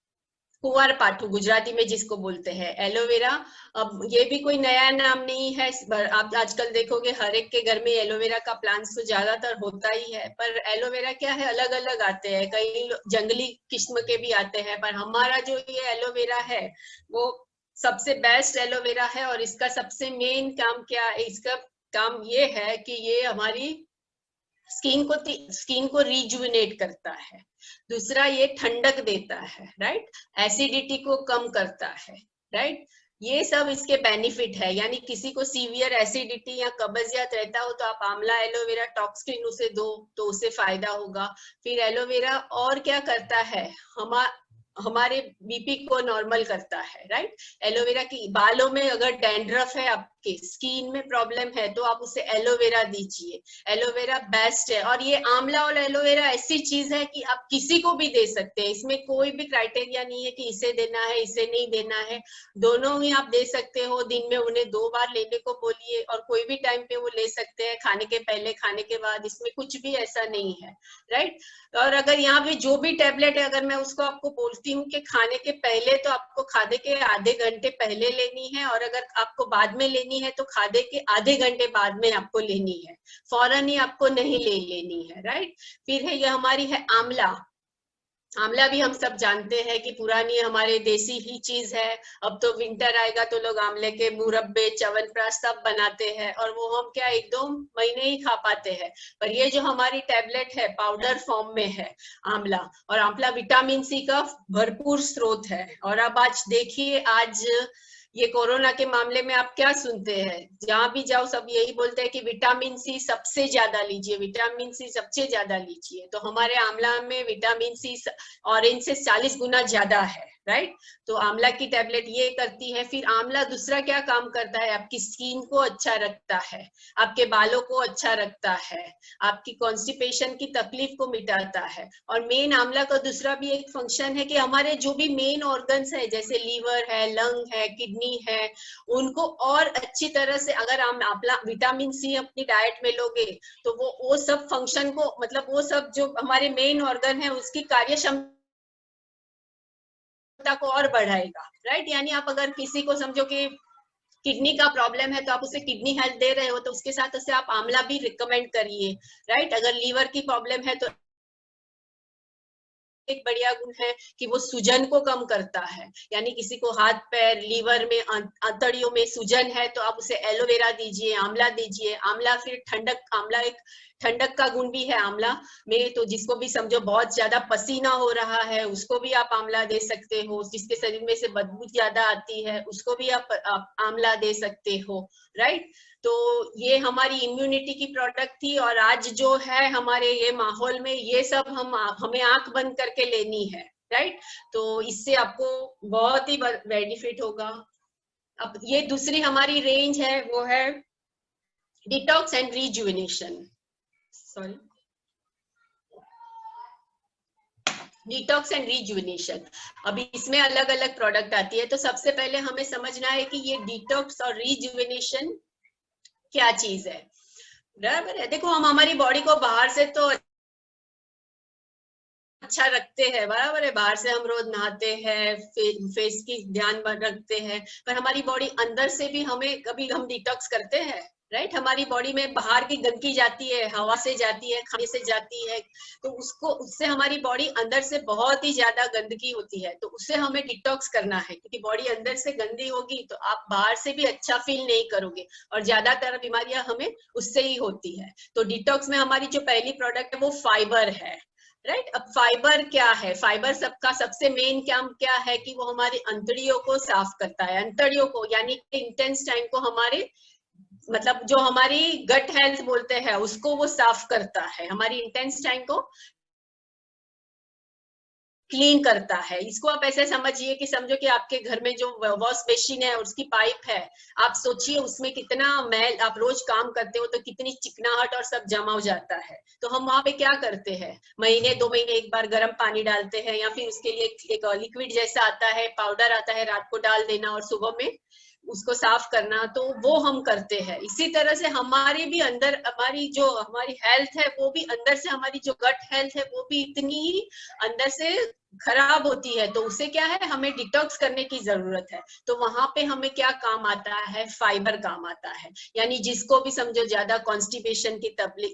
कुंवर पाठू गुजराती में जिसको बोलते हैं एलोवेरा। अब ये भी कोई नया नाम नहीं है, आप आजकल देखोगे हर एक के घर में एलोवेरा का प्लांट्स तो ज्यादातर होता ही है। पर एलोवेरा क्या है, अलग अलग आते हैं, कई जंगली किस्म के भी आते हैं, पर हमारा जो ये एलोवेरा है वो सबसे बेस्ट एलोवेरा है। और इसका सबसे मेन काम क्या है, इसका काम ये है कि ये हमारी स्किन को रिजुविनेट करता है। दूसरा ये ठंडक देता है, राइट। एसिडिटी को कम करता है, राइट। ये सब इसके बेनिफिट है। यानी किसी को सीवियर एसिडिटी या कब्जियत रहता हो तो आप आंवला एलोवेरा टॉक्सिन उसे दो तो उससे फायदा होगा। फिर एलोवेरा और क्या करता है, हमारे बीपी को नॉर्मल करता है, राइट। एलोवेरा की बालों में अगर डैंड्रफ है, आपके स्किन में प्रॉब्लम है तो आप उसे एलोवेरा दीजिए, एलोवेरा बेस्ट है। और ये आंवला और एलोवेरा ऐसी चीज है कि आप किसी को भी दे सकते हैं, इसमें कोई भी क्राइटेरिया नहीं है कि इसे देना है इसे नहीं देना है, दोनों ही आप दे सकते हो। दिन में उन्हें 2 बार लेने को बोलिए और कोई भी टाइम पे वो ले सकते हैं, खाने के पहले खाने के बाद, इसमें कुछ भी ऐसा नहीं है, राइट। और अगर यहाँ पे जो भी टेबलेट है अगर मैं उसको आपको बोलती हूँ कि खाने के पहले तो आपको खाने के आधे घंटे पहले लेनी है, और अगर आपको बाद में लेनी है तो खाने के आधे घंटे बाद में आपको लेनी है, फौरन ही आपको नहीं ले लेनी है, राइट। फिर है ये हमारी है आंवला। आंवला भी हम सब जानते हैं कि पुरानी हमारे देसी ही चीज है। अब तो विंटर आएगा तो लोग आंवले के मुरब्बे च्यवनप्राश सब बनाते हैं और वो हम क्या 1-2 महीने ही खा पाते हैं। पर ये जो हमारी टैबलेट है पाउडर फॉर्म में है आंवला, और आंवला विटामिन सी का भरपूर स्रोत है। और अब आज देखिए, आज ये कोरोना के मामले में आप क्या सुनते हैं, जहां भी जाओ सब यही बोलते हैं कि विटामिन सी सबसे ज्यादा लीजिए, विटामिन सी सबसे ज्यादा लीजिए। तो हमारे आंवला में विटामिन सी ऑरेंज से 40 गुना ज्यादा है, राइट। तो आंवला की टैबलेट ये करती है। फिर आंवला दूसरा क्या काम करता है, आपकी स्किन को अच्छा रखता है, आपके बालों को अच्छा रखता है, आपकी कॉन्स्टिपेशन की तकलीफ को मिटाता है। और मेन आंवला का दूसरा भी एक फंक्शन है कि हमारे जो भी मेन ऑर्गन्स है जैसे लीवर है, लंग है, किडनी है, उनको और अच्छी तरह से अगर आप विटामिन सी अपनी डाइट में लोगे तो वो सब फंक्शन को, मतलब वो सब जो हमारे मेन ऑर्गन है उसकी कार्यक्षमता को और बढ़ाएगा, राइट। यानी आप अगर किसी को समझो कि किडनी का प्रॉब्लम है तो आप उसे किडनी हेल्थ दे रहे हो तो उसके साथ उसे आप आंवला भी रिकमेंड करिए, राइट। अगर लीवर की प्रॉब्लम है तो एक बढ़िया गुण है कि वो सूजन को कम करता है। यानी किसी को हाथ पैर लीवर में अंतड़ियों में सूजन है तो आप उसे एलोवेरा दीजिए, आंवला दीजिए। आंवला फिर ठंडक, आंवला एक ठंडक का गुण भी है आंवला में। तो जिसको भी समझो बहुत ज्यादा पसीना हो रहा है उसको भी आप आंवला दे सकते हो, जिसके शरीर में से बदबू ज्यादा आती है उसको भी आप आंवला दे सकते हो, राइट। तो ये हमारी इम्यूनिटी की प्रोडक्ट थी। और आज जो है हमारे ये माहौल में ये सब हमें आंख बंद करके लेनी है, राइट। तो इससे आपको बहुत ही बेनिफिट होगा। अब ये दूसरी हमारी रेंज है, वो है detox and rejuvenation, sorry, detox and rejuvenation. अभी इसमें अलग अलग प्रोडक्ट आती है। तो सबसे पहले हमें समझना है कि ये डिटॉक्स और रिजुवेनेशन क्या चीज है, बराबर है। देखो, हम हमारी बॉडी को बाहर से तो अच्छा रखते हैं, बराबर है, बाहर से हम रोज नहाते हैं, फेस की ध्यान रखते हैं, पर हमारी बॉडी अंदर से भी हमें कभी हम डिटॉक्स करते हैं, राइट। हमारी बॉडी में बाहर की गंदगी जाती है, हवा से जाती है, खाने से जाती है, तो उससे हमारी बॉडी अंदर से बहुत ही ज्यादा गंदगी होती है, तो उससे हमें डिटॉक्स करना है। क्योंकि बॉडी अंदर से गंदी होगी तो आप बाहर से भी अच्छा फील नहीं करोगे, और ज्यादातर बीमारियां हमें उससे ही होती है। तो डिटॉक्स में हमारी जो पहली प्रोडक्ट है वो फाइबर है, राइट। अब फाइबर क्या है, फाइबर सबका सबसे मेन काम क्या है कि वो हमारी अंतड़ियों को साफ करता है, अंतड़ियों को, यानी इंटेस्टाइन को, हमारे मतलब जो हमारी गट हेल्थ बोलते हैं उसको वो साफ करता है, हमारी इंटेस्टाइन को क्लीन करता है। इसको आप ऐसे समझिए कि समझो कि आपके घर में जो वॉश बेसिन है उसकी पाइप है, आप सोचिए उसमें कितना मैल, आप रोज काम करते हो तो कितनी चिकनाहट और सब जमा हो जाता है। तो हम वहां पे क्या करते हैं, महीने 2 महीने एक बार गर्म पानी डालते हैं, या फिर उसके लिए एक लिक्विड जैसा आता है, पाउडर आता है, रात को डाल देना और सुबह में उसको साफ करना, तो वो हम करते हैं। इसी तरह से हमारे भी अंदर हमारी जो हमारी हेल्थ है वो भी अंदर से, हमारी जो गट हेल्थ है वो भी इतनी ही अंदर से खराब होती है, तो उसे क्या है, हमें डिटॉक्स करने की जरूरत है। तो वहां पे हमें क्या काम आता है, फाइबर काम आता है। यानी जिसको भी समझो ज्यादा कॉन्स्टिपेशन की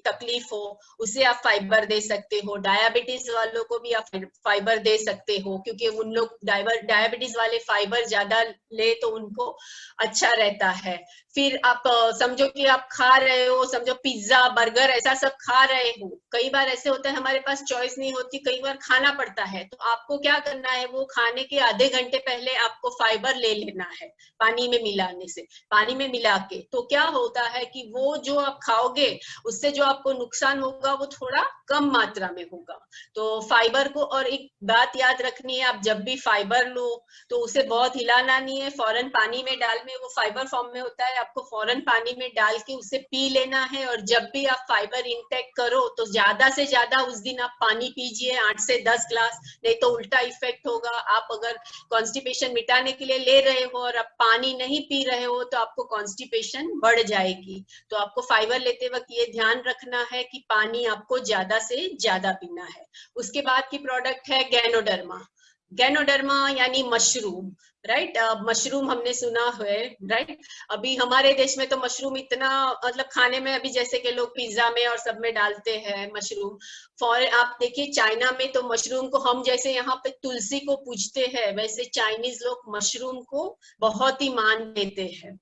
तकलीफ हो उसे आप फाइबर दे सकते हो, डायबिटीज वालों को भी आप फाइबर दे सकते हो, क्योंकि उन लोग डायबिटीज वाले फाइबर ज्यादा ले तो उनको अच्छा रहता है। फिर आप समझो कि आप खा रहे हो, समझो पिज्जा बर्गर ऐसा सब खा रहे हो, कई बार ऐसे होता है हमारे पास चॉइस नहीं होती, कई बार खाना पड़ता है, तो आपको क्या करना है, वो खाने के आधे घंटे पहले आपको फाइबर ले लेना है पानी में मिलाने से, पानी में मिला के। तो क्या होता है कि वो जो आप खाओगे उससे जो आपको नुकसान होगा वो थोड़ा कम मात्रा में होगा। तो फाइबर को, और एक बात याद रखनी है, आप जब भी फाइबर लो तो उसे बहुत हिलाना नहीं है, फौरन पानी में डाल में, वो फाइबर फॉर्म में होता है, आपको फौरन पानी में डाल के उसे पी लेना है। और जब भी आप फाइबर इंटेक करो तो ज्यादा से ज्यादा उस दिन आप पानी पीजिए, 8 से 10 ग्लास, नहीं तो उल्टा इफेक्ट होगा। आप अगर कॉन्स्टिपेशन मिटाने के लिए ले रहे हो और आप पानी नहीं पी रहे हो तो आपको कॉन्स्टिपेशन बढ़ जाएगी। तो आपको फाइबर लेते वक्त ये ध्यान रखना है कि पानी आपको ज्यादा से ज्यादा पीना है। उसके बाद की प्रोडक्ट है गैनोडर्मा। गैनोडर्मा यानी मशरूम, राइट। मशरूम हमने सुना है, राइट। अभी हमारे देश में तो मशरूम इतना, मतलब खाने में अभी जैसे कि लोग पिज्जा में और सब में डालते हैं मशरूम। फॉरेन आप देखिए चाइना में तो मशरूम को, हम जैसे यहाँ पे तुलसी को पूजते हैं, वैसे चाइनीज लोग मशरूम को बहुत ही मान देते हैं।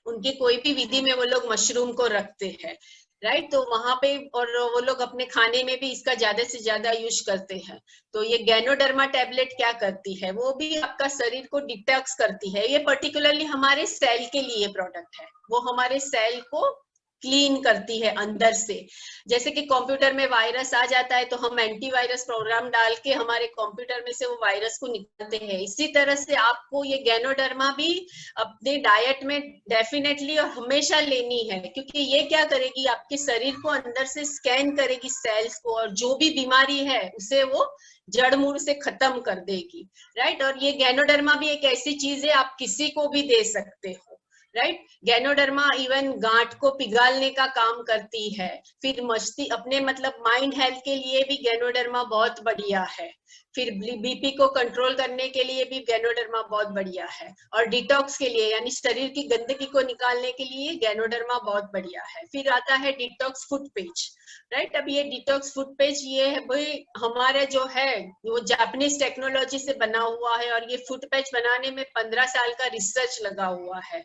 उनकी कोई भी विधि में वो लोग मशरूम को रखते हैं, राइट। तो वहां पे, और वो लोग अपने खाने में भी इसका ज्यादा से ज्यादा यूज करते हैं। तो ये गैनोडर्मा टैबलेट क्या करती है, वो भी आपका शरीर को डिटॉक्स करती है। ये पर्टिकुलरली हमारे सेल के लिए प्रोडक्ट है, वो हमारे सेल को क्लीन करती है अंदर से। जैसे कि कंप्यूटर में वायरस आ जाता है तो हम एंटीवायरस प्रोग्राम डाल के हमारे कंप्यूटर में से वो वायरस को निकालते हैं, इसी तरह से आपको ये गैनोडर्मा भी अपने डाइट में डेफिनेटली और हमेशा लेनी है, क्योंकि ये क्या करेगी, आपके शरीर को अंदर से स्कैन करेगी सेल्स को, और जो भी बीमारी है उसे वो जड़ मूल से खत्म कर देगी, राइट। और ये गैनोडर्मा भी एक ऐसी चीज है आप किसी को भी दे सकते हो, राइट। गैनोडर्मा इवन गांठ को पिघालने का काम करती है। फिर मस्ती अपने मतलब माइंड हेल्थ के लिए भी गैनोडर्मा बहुत बढ़िया है। फिर बीपी को कंट्रोल करने के लिए भी गैनोडर्मा बहुत बढ़िया है। और डिटॉक्स के लिए, यानी शरीर की गंदगी को निकालने के लिए गैनोडर्मा बहुत बढ़िया है। फिर आता है डिटॉक्स फुट पेज, राइट। अब ये डिटॉक्स फुट पेज ये है भाई हमारे जो है वो जापानीज टेक्नोलॉजी से बना हुआ है, और ये फुट पेज बनाने में 15 साल का रिसर्च लगा हुआ है।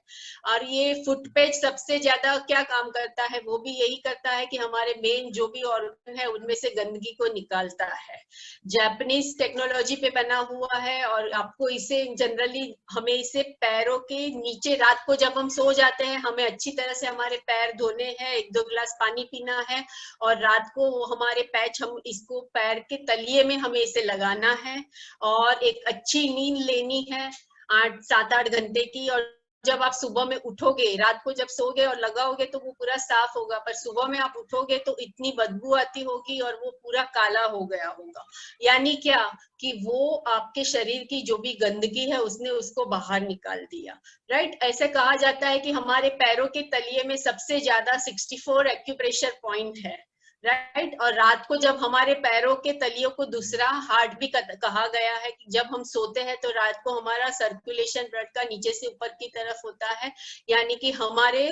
और ये फुट पेज सबसे ज्यादा क्या काम करता है, वो भी यही करता है कि हमारे मेन जो भी ऑर्गन है उनमें से गंदगी को निकालता है। जापानीज टेक्नोलॉजी पे बना हुआ है, और आपको इसे जनरली, हमें इसे पैरों के नीचे, रात को जब हम सो जाते हैं हमें अच्छी तरह से हमारे पैर धोने हैं, 1-2 गिलास पानी पीना है, और रात को हमारे पैच, हम इसको पैर के तलिए में हमें इसे लगाना है, और एक अच्छी नींद लेनी है 7-8 घंटे की। और जब आप सुबह में उठोगे, रात को जब सोगे और लगाओगे तो वो पूरा साफ होगा, पर सुबह में आप उठोगे तो इतनी बदबू आती होगी और वो पूरा काला हो गया होगा। यानी क्या कि वो आपके शरीर की जो भी गंदगी है उसने उसको बाहर निकाल दिया, राइट। ऐसे कहा जाता है कि हमारे पैरों के तलिए में सबसे ज्यादा 64 एक्यूप्रेशर पॉइंट है, राइट। और रात को जब हमारे पैरों के तलियों को दूसरा हार्ट भी कहा गया है कि जब हम सोते हैं तो रात को हमारा सर्कुलेशन ब्लड का नीचे से ऊपर की तरफ होता है, यानी कि हमारे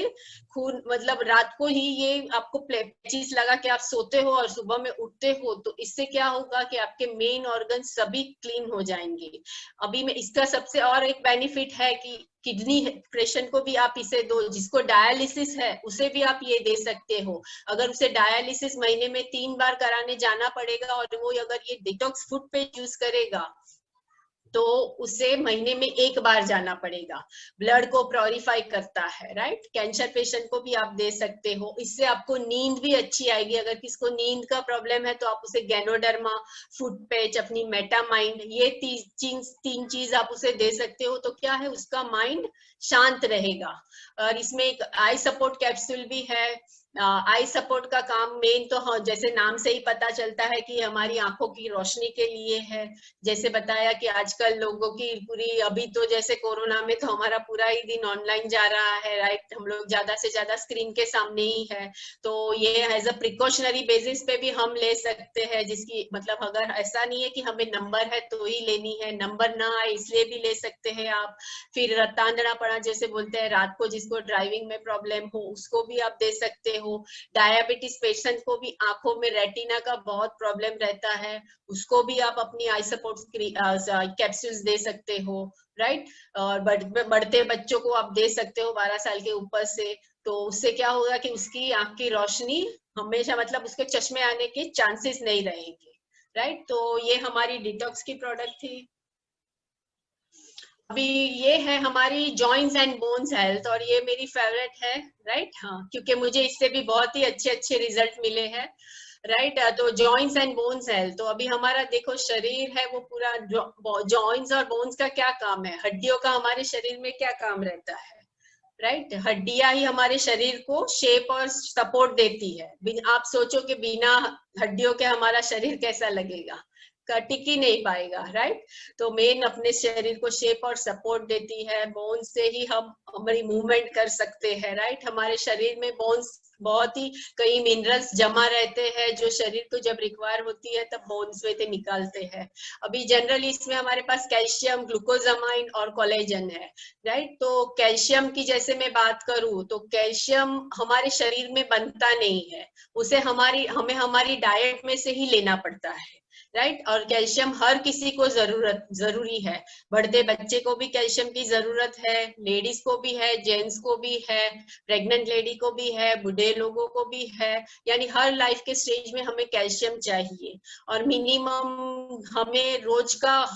खून, मतलब रात को ही ये आपको चीज लगा कि आप सोते हो और सुबह में उठते हो, तो इससे क्या होगा कि आपके मेन ऑर्गन सभी क्लीन हो जाएंगे। अभी में इसका सबसे और एक बेनिफिट है कि किडनी पेशेंट को भी आप इसे दो, जिसको डायलिसिस है उसे भी आप ये दे सकते हो। अगर उसे डायलिसिस महीने में 3 बार कराने जाना पड़ेगा और वो अगर ये डिटॉक्स फुट पे यूज करेगा तो उसे महीने में 1 बार जाना पड़ेगा। ब्लड को प्योरीफाई करता है, राइट। कैंसर पेशेंट को भी आप दे सकते हो, इससे आपको नींद भी अच्छी आएगी। अगर किसको नींद का प्रॉब्लम है तो आप उसे गैनोडर्मा, फुट पैच, अपनी मेटामाइंड, ये 3 चीज आप उसे दे सकते हो। तो क्या है, उसका माइंड शांत रहेगा। और इसमें एक आई सपोर्ट कैप्सूल भी है। आई सपोर्ट का काम मेन तो हाँ, जैसे नाम से ही पता चलता है कि हमारी आंखों की रोशनी के लिए है। जैसे बताया कि आजकल लोगों की पूरी, अभी तो जैसे कोरोना में तो हमारा पूरा ही दिन ऑनलाइन जा रहा है, राइट। हम लोग ज्यादा से ज्यादा स्क्रीन के सामने ही है, तो ये एज अ प्रिकॉशनरी बेसिस पे भी हम ले सकते हैं, जिसकी मतलब अगर ऐसा नहीं है कि हमें नंबर है तो ही लेनी है, नंबर ना आए इसलिए भी ले सकते हैं आप। फिर रतांदड़ा पड़ा जैसे बोलते हैं, रात को जिसको ड्राइविंग में प्रॉब्लम हो उसको भी आप दे सकते हो। डायबिटीज पेशेंट को भी आंखों में रेटिना का बहुत प्रॉब्लम रहता है, उसको भी आप अपनी आई सपोर्ट कैप्सूल्स दे सकते हो, राइट। और बढ़ते बच्चों को आप दे सकते हो 12 साल के ऊपर से। तो उससे क्या होगा कि उसकी आंख की रोशनी हमेशा, मतलब उसके चश्मे आने के चांसेस नहीं रहेंगे, राइट। तो ये हमारी डिटॉक्स की प्रोडक्ट थी। अभी ये है हमारी जॉइंट्स एंड बोन्स हेल्थ, और ये मेरी फेवरेट है, राइट। हाँ, क्योंकि मुझे इससे भी बहुत ही अच्छे अच्छे रिजल्ट मिले हैं, राइट। तो जॉइंट्स एंड बोन्स हेल्थ, तो अभी हमारा देखो शरीर है वो पूरा, जॉइंट्स और बोन्स का क्या काम है, हड्डियों का हमारे शरीर में क्या काम रहता है, राइट। हड्डियां ही हमारे शरीर को शेप और सपोर्ट देती है। आप सोचो कि बिना हड्डियों के हमारा शरीर कैसा लगेगा, टिक ही नहीं पाएगा, राइट। तो मेन अपने शरीर को शेप और सपोर्ट देती है। बोन से ही हम हमारी मूवमेंट कर सकते हैं, राइट। हमारे शरीर में बोन्स बहुत ही कई मिनरल्स जमा रहते हैं जो शरीर को जब रिक्वायर होती है तब बोन्स में से निकालते हैं। अभी जनरली इसमें हमारे पास कैल्शियम, ग्लूकोजामाइन और कोलेजन है, राइट। तो कैल्शियम की जैसे मैं बात करूं तो कैल्शियम हमारे शरीर में बनता नहीं है, उसे हमें हमारी डाइट में से ही लेना पड़ता है, राइट। और कैल्शियम हर किसी को जरूरी है। बढ़ते बच्चे को भी कैल्शियम की जरूरत है, लेडीज को भी है, जेंट्स को भी है, प्रेग्नेंट लेडी को भी है, बूढ़े लोगों को भी है, यानी हर लाइफ के स्टेज में हमें कैल्शियम चाहिए। और मिनिमम हमें रोज का,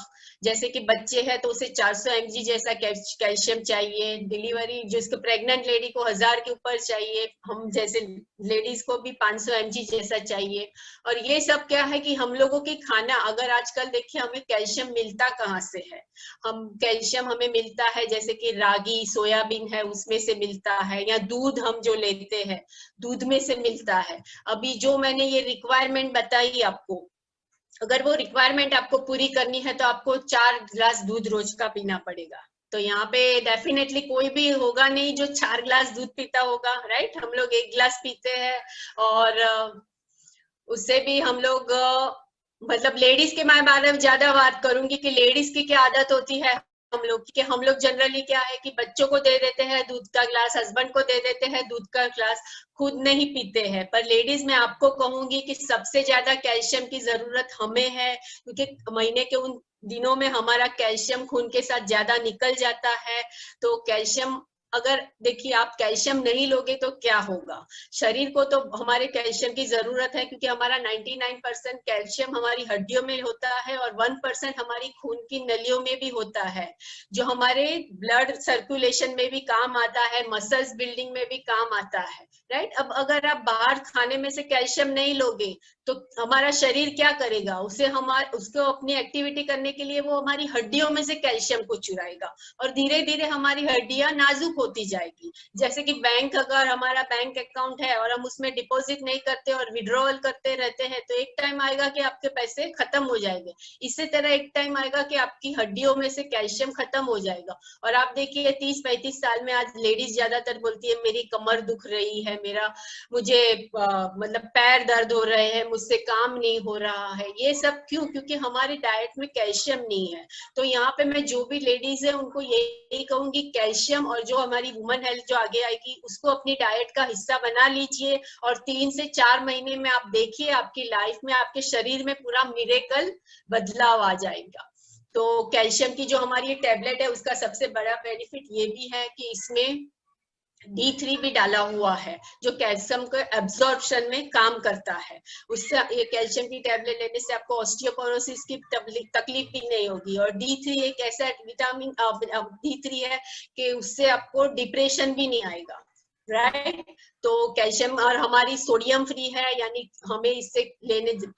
जैसे कि बच्चे हैं तो उसे 400 mg जैसा कैल्शियम चाहिए, डिलीवरी जिसको प्रेग्नेंट लेडी को 1000 के ऊपर चाहिए, हम जैसे लेडीज को भी 500 mg जैसा चाहिए। और ये सब क्या है कि हम लोगों की खाना, अगर आजकल देखिए हमें कैल्शियम मिलता कहाँ से है, कैल्शियम हमें मिलता है जैसे कि रागी, सोयाबीन है उसमें से मिलता है, या दूध हम जो लेते हैं दूध में से मिलता है। अभी जो मैंने ये रिक्वायरमेंट बताई आपको, अगर वो रिक्वायरमेंट आपको पूरी करनी है तो आपको 4 गिलास दूध रोज का पीना पड़ेगा। तो यहाँ पे डेफिनेटली कोई भी होगा नहीं जो 4 गिलास दूध पीता होगा, राइट। हम लोग 1 गिलास पीते हैं, और उससे भी हम लोग मतलब लेडीज के मैं बारे में ज्यादा बात करूंगी कि लेडीज की क्या आदत होती है हम लोग जनरली क्या है कि बच्चों को दे देते हैं दूध का ग्लास, हस्बैंड को दे देते हैं दूध का ग्लास, खुद नहीं पीते हैं। पर लेडीज मैं आपको कहूंगी कि सबसे ज्यादा कैल्शियम की जरूरत हमें है, क्योंकि महीने के उन दिनों में हमारा कैल्शियम खून के साथ ज्यादा निकल जाता है। तो कैल्शियम, अगर देखिए आप कैल्शियम नहीं लोगे तो क्या होगा, शरीर को तो हमारे कैल्शियम की जरूरत है, क्योंकि हमारा 99% कैल्शियम हमारी हड्डियों में होता है और 1% हमारी खून की नलियों में भी होता है, जो हमारे ब्लड सर्कुलेशन में भी काम आता है, मसल्स बिल्डिंग में भी काम आता है, राइट। अब अगर आप बाहर खाने में से कैल्शियम नहीं लोगे तो हमारा शरीर क्या करेगा, उसको अपनी एक्टिविटी करने के लिए वो हमारी हड्डियों में से कैल्शियम को चुराएगा, और धीरे धीरे हमारी हड्डियां नाजुक होती जाएगी। जैसे कि अगर हमारा बैंक अकाउंट है और हम उसमें डिपॉजिट नहीं करते और विड्रॉवल करते रहते हैं तो एक टाइम आएगा कि आपके पैसे खत्म हो जाएंगे। इसी तरह एक टाइम आएगा कि आपकी हड्डियों में से कैल्शियम खत्म हो जाएगा। और आप देखिए 30-35 साल में आज लेडीज ज्यादातर बोलती है मेरी कमर दुख रही है, मुझे मतलब पैर दर्द हो रहे हैं, मुझसे काम नहीं हो रहा है। ये सब क्यों? क्योंकि हमारी डाइट में कैल्शियम नहीं है। तो यहाँ पे मैं जो भी लेडीज है उनको यही कहूंगी, कैल्शियम और जो हमारी वुमन हेल्थ जो आगे आएगी उसको अपनी डाइट का हिस्सा बना लीजिए, और 3 से 4 महीने में आप देखिए आपकी लाइफ में, आपके शरीर में पूरा मिरेकल बदलाव आ जाएगा। तो कैल्शियम की जो हमारी टैबलेट है उसका सबसे बड़ा बेनिफिट ये भी है कि इसमें D3 भी डाला हुआ है जो कैल्शियम के एब्जॉर्प्शन में काम करता है। उससे ये कैल्शियम की टैबलेट लेने से आपको ऑस्टियोपोरोसिस की तकलीफ भी नहीं होगी। और D3 एक ऐसा विटामिन D3 है कि उससे आपको डिप्रेशन भी नहीं आएगा, राइट। तो कैल्शियम और हमारी सोडियम फ्री है, यानी हमें इससे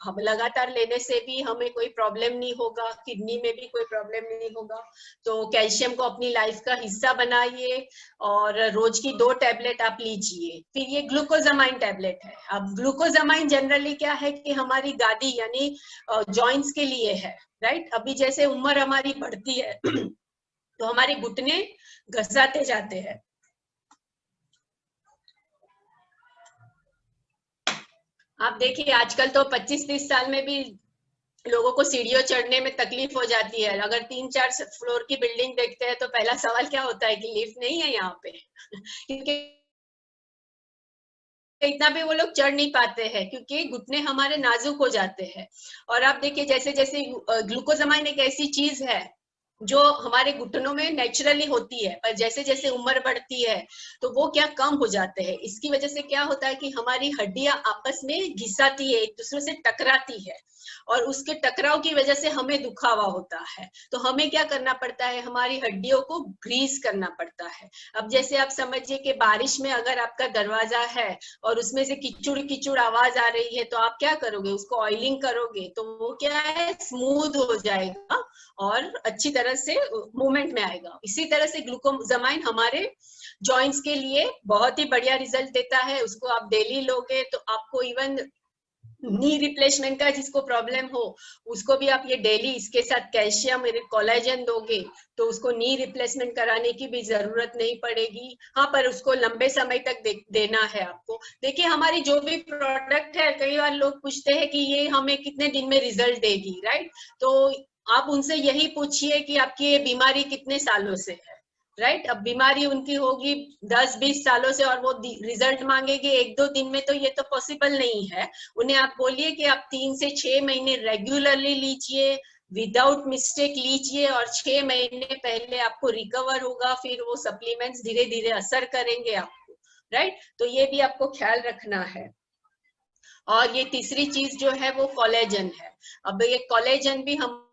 हम लगातार लेने से भी हमें कोई प्रॉब्लम नहीं होगा, किडनी में भी कोई प्रॉब्लम नहीं होगा। तो कैल्शियम को अपनी लाइफ का हिस्सा बनाइए और रोज की 2 टैबलेट आप लीजिए। फिर ये ग्लूकोजामाइन टैबलेट है। अब ग्लूकोजामाइन जनरली क्या है कि हमारी गादी यानी जॉइंट्स के लिए है, राइट। अभी जैसे उम्र हमारी बढ़ती है तो हमारे घुटने घसाते जाते हैं। आप देखिए आजकल तो 25-30 साल में भी लोगों को सीढ़ियों चढ़ने में तकलीफ हो जाती है। अगर 3-4 फ्लोर की बिल्डिंग देखते हैं तो पहला सवाल क्या होता है कि लिफ्ट नहीं है यहाँ पे क्योंकि इतना भी वो लोग चढ़ नहीं पाते हैं क्योंकि घुटने हमारे नाजुक हो जाते हैं। और आप देखिए जैसे जैसे ग्लूकोजामाइन एक ऐसी चीज है जो हमारे घुटनों में नेचुरली होती है, पर जैसे जैसे उम्र बढ़ती है तो वो क्या कम हो जाते हैं। इसकी वजह से क्या होता है कि हमारी हड्डियां आपस में घिसाती है, एक दूसरे से टकराती है, और उसके टकराव की वजह से हमें दुखावा होता है। तो हमें क्या करना पड़ता है, हमारी हड्डियों को ग्रीस करना पड़ता है। अब जैसे आप समझिए कि बारिश में अगर आपका दरवाजा है और उसमें से कीचड़ कीचड़ आवाज आ रही है, तो आप क्या करोगे, उसको ऑयलिंग करोगे तो वो क्या है, स्मूथ हो जाएगा और अच्छी तरह से मूवमेंट में आएगा। इसी तरह से ग्लूकोजामाइन हमारे जॉइंट्स के लिए बहुत ही बढ़िया रिजल्ट देता है। उसको आप डेली लोगे तो आपको इवन नी रिप्लेसमेंट का जिसको प्रॉब्लम हो उसको भी आप ये डेली इसके साथ कैल्शियम कोलेजन दोगे तो उसको नी रिप्लेसमेंट कराने की भी जरूरत नहीं पड़ेगी। हाँ, पर उसको लंबे समय तक देना है आपको। देखिए हमारी जो भी प्रोडक्ट है, कई बार लोग पूछते हैं कि ये हमें कितने दिन में रिजल्ट देगी, राइट? तो आप उनसे यही पूछिए कि आपकी ये बीमारी कितने सालों से है, राइट? अब बीमारी उनकी होगी 10-20 सालों से और वो रिजल्ट मांगेंगे 1-2 दिन में, तो ये तो पॉसिबल नहीं है। उन्हें आप बोलिए कि आप 3 से 6 महीने रेगुलरली लीजिए, विदाउट मिस्टेक लीजिए, और 6 महीने पहले आपको रिकवर होगा, फिर वो सप्लीमेंट्स धीरे धीरे असर करेंगे आपको, राइट? तो ये भी आपको ख्याल रखना है। और ये तीसरी चीज जो है वो कोलेजन है। अब ये कोलेजन भी हमारे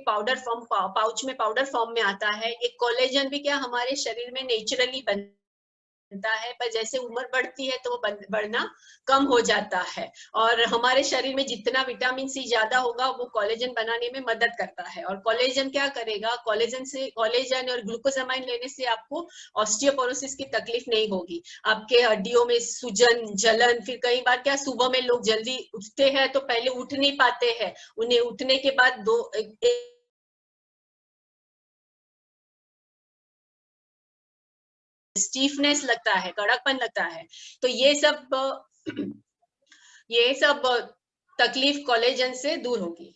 पाउडर फॉर्म, पाउच में पाउडर फॉर्म में आता है। एक कोलेजन भी क्या हमारे शरीर में नेचुरली बनता है, पर जैसे उम्र बढ़ती है तो वो बढ़ना कम हो जाता है। और हमारे शरीर में जितना विटामिन सी ज्यादा होगा वो कोलेजन बनाने में मदद करता है। और कोलेजन क्या करेगा, कोलेजन और ग्लूकोजामाइन लेने से आपको ऑस्टियोपोरोसिस की तकलीफ नहीं होगी। आपके हड्डियों में सूजन, जलन, फिर कई बार क्या सुबह में लोग जल्दी उठते हैं तो पहले उठ नहीं पाते हैं, उन्हें उठने के बाद स्टीफनेस लगता है, कड़कपन लगता है। तो ये सब तकलीफ कोलेजन से दूर होगी,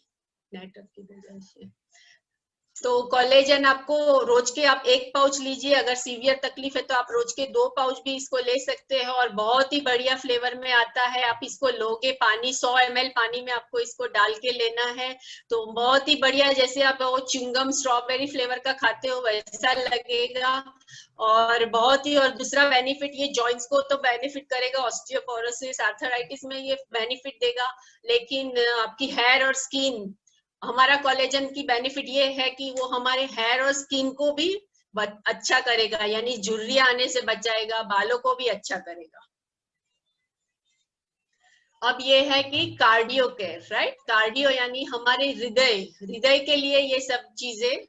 नेटवर्क की वजह से। तो कोलेजन आपको रोज के आप 1 पाउच लीजिए, अगर सीवियर तकलीफ है तो आप रोज के 2 पाउच भी इसको ले सकते हैं, और बहुत ही बढ़िया फ्लेवर में आता है। आप इसको लोगे, पानी 100 ml पानी में आपको इसको डाल के लेना है, तो बहुत ही बढ़िया, जैसे आप वो च्युइंगम स्ट्रॉबेरी फ्लेवर का खाते हो वैसा लगेगा। और बहुत ही, और दूसरा बेनिफिट, ये जॉइंट्स को तो बेनिफिट करेगा, ऑस्टियोपोरोसिस, आर्थराइटिस में ये बेनिफिट देगा, लेकिन आपकी हेयर और स्किन, हमारा कोलेजन की बेनिफिट ये है कि वो हमारे हेयर और स्किन को भी अच्छा करेगा, यानी झुर्रियां आने से बचाएगा, बालों को भी अच्छा करेगा। अब ये है कि कार्डियो केयर, राइट? कार्डियो यानी हमारे हृदय के लिए ये सब चीजें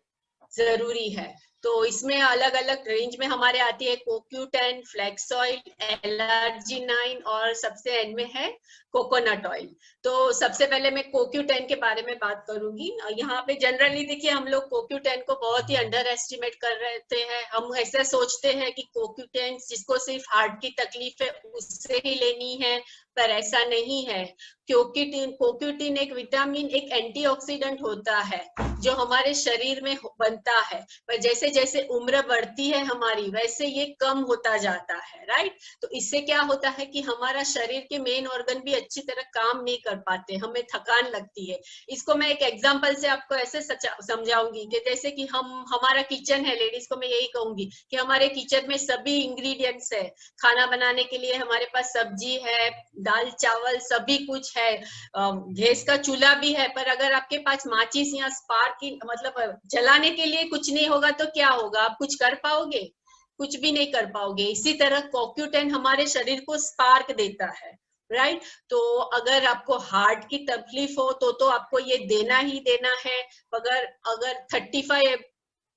जरूरी है। तो इसमें अलग अलग रेंज में हमारे आती है CoQ10, फ्लैक्स ऑयल, LRG9, और सबसे एंड में है कोकोनट ऑयल। तो सबसे पहले मैं CoQ10 के बारे में बात करूंगी। यहाँ पे जनरली देखिए हम लोग CoQ10 को बहुत ही अंडर एस्टिमेट कर रहे हैं। हम ऐसा सोचते हैं कि CoQ10 जिसको सिर्फ हार्ट की तकलीफ है उससे ही लेनी है, पर ऐसा नहीं है। CoQ10 एक विटामिन, एक एंटीऑक्सीडेंट होता है जो हमारे शरीर में बनता है, पर जैसे जैसे उम्र बढ़ती है हमारी वैसे ये कम होता जाता है, राइट? तो इससे क्या होता है कि हमारा शरीर के मेन ऑर्गन भी अच्छी तरह काम नहीं कर पाते, हमें थकान लगती है। इसको मैं एक एग्जांपल से आपको ऐसे समझाऊंगी कि जैसे कि हमारा किचन है, लेडीज को मैं यही कहूंगी कि हमारे किचन में सभी इंग्रेडिएंट्स है। खाना बनाने के लिए हमारे पास सब्जी है, दाल चावल सभी कुछ है, गैस का चूल्हा भी है, पर अगर आपके पास माचिस या स्पार्क की मतलब जलाने के लिए कुछ नहीं होगा तो क्या होगा, आप कुछ कर पाओगे? कुछ भी नहीं कर पाओगे। इसी तरह CoQ10 हमारे शरीर को स्पार्क देता है, राइट? तो अगर आपको हार्ट की तकलीफ हो तो आपको ये देना ही देना है। अगर 35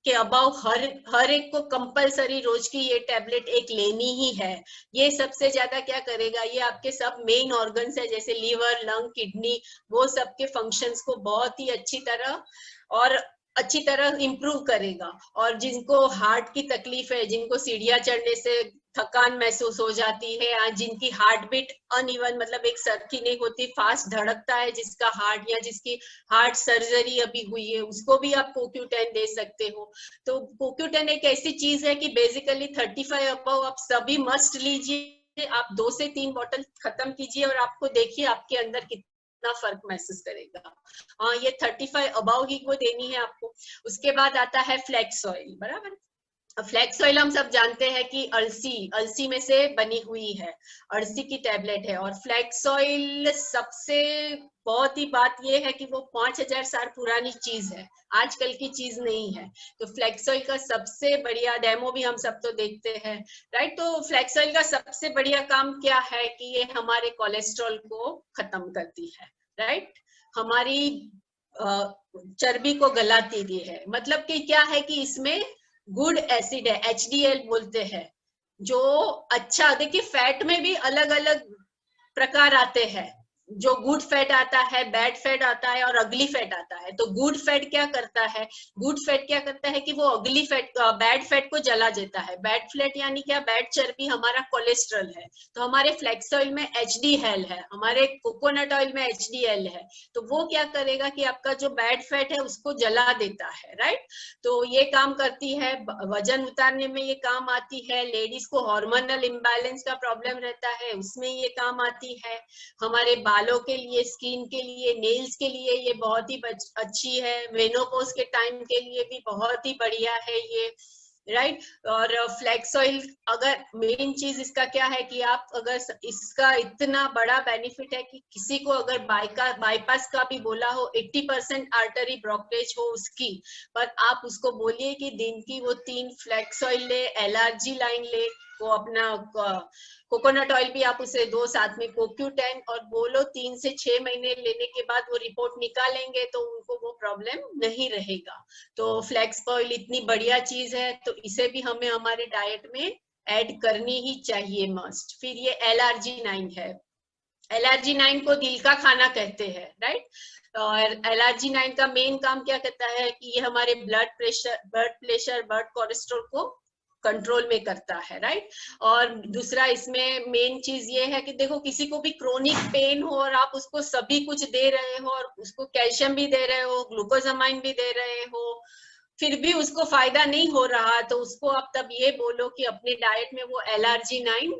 के अबाउ हर एक को कंपलसरी रोज की ये टैबलेट एक लेनी ही है। ये सबसे ज्यादा क्या करेगा, ये आपके सब मेन ऑर्गन्स है जैसे लीवर, लंग, किडनी, वो सबके फंक्शंस को बहुत ही अच्छी तरह इंप्रूव करेगा। और जिनको हार्ट की तकलीफ है, जिनको सीढ़ियां चढ़ने से थकान महसूस हो जाती है, या जिनकी हार्ट बीट अनइवन मतलब एक सरखी नहीं होती, फास्ट धड़कता है जिसका हार्ट, या जिसकी हार्ट सर्जरी अभी हुई है, उसको भी आप CoQ10 दे सकते हो। तो CoQ10 एक ऐसी चीज है कि बेसिकली 35 अबव आप सभी मस्ट लीजिए। आप 2 से 3 बॉटल खत्म कीजिए और आपको देखिए आपके अंदर उतना फर्क महसूस करेगा। हाँ, ये 35 अबाउ ही वो देनी है आपको। उसके बाद आता है फ्लैक्स ऑयल, बराबर। फ्लैक्स ऑयल हम सब जानते हैं कि अलसी में से बनी हुई है, अलसी की टैबलेट है। और फ्लैक्स ऑयल सबसे बहुत ही बात ये है कि वो 5000 साल पुरानी चीज है, आजकल की चीज नहीं है। तो फ्लैक्स ऑयल का सबसे बढ़िया डेमो भी हम सब तो देखते हैं, राइट। तो फ्लैक्स ऑयल का सबसे बढ़िया काम क्या है कि ये हमारे कोलेस्ट्रॉल को खत्म करती है, राइट। हमारी चर्बी को गलाती भी है। मतलब कि क्या है कि इसमें गुड एसिड है, HDL बोलते हैं, जो अच्छा, देखिए फैट में भी अलग अलग प्रकार आते हैं। जो गुड फैट आता है, बैड फैट आता है और अगली फैट आता है। तो गुड फैट क्या करता है, गुड फैट क्या करता है कि वो अगली फैट, बैड फैट को जला देता है। बैड फैट यानी क्या, बैड चर्बी हमारा कोलेस्ट्रॉल है। तो हमारे फ्लैक्स ऑयल में HDL है, हमारे कोकोनट ऑयल में HDL है। तो वो क्या करेगा कि आपका जो बैड फैट है उसको जला देता है, राइट। तो ये काम करती है, वजन उतारने में ये काम आती है। लेडीज को हार्मोनल इम्बैलेंस का प्रॉब्लम रहता है, उसमें ये काम आती है। हमारे बालों के लिए, स्किन के लिए, नेल्स के लिए ये बहुत ही अच्छी है। मेनोपॉज के टाइम के लिए भी बहुत ही बढ़िया है ये, राइट। और फ्लैक्स ऑयल, अगर मेन चीज इसका क्या है कि आप अगर इसका इतना बड़ा बेनिफिट है कि किसी को अगर बाईपास का भी बोला हो, 80% आर्टरी ब्लॉकेज हो उसकी, पर आप उसको बोलिए कि दिन की वो 3 फ्लैक्स ऑयल ले, LRG लाइन ले, वो अपना कोकोनट ऑयल भी आप उसे 2 साथ में, CoQ10, और बोलो 3 से 6 महीने लेने के बाद वो रिपोर्ट निकालेंगे तो उनको वो प्रॉब्लम नहीं रहेगा। तो फ्लैक्स ऑयल इतनी बढ़िया चीज है, तो इसे भी हमें हमारे डाइट में ऐड करनी ही चाहिए, मस्ट। फिर ये LRG9 है। LRG9 को दिल का खाना कहते हैं, राइट। और LRG9 का मेन काम क्या करता है कि ये हमारे ब्लड प्रेशर, ब्लड कोलेस्ट्रॉल को कंट्रोल में करता है, राइट। और दूसरा इसमें मेन चीज ये है कि देखो किसी को भी क्रोनिक पेन हो और आप उसको सभी कुछ दे रहे हो, और उसको कैल्शियम भी दे रहे हो, ग्लूकोजामाइन भी दे रहे हो, फिर भी उसको फायदा नहीं हो रहा, तो उसको आप तब ये बोलो कि अपने डाइट में वो LRG9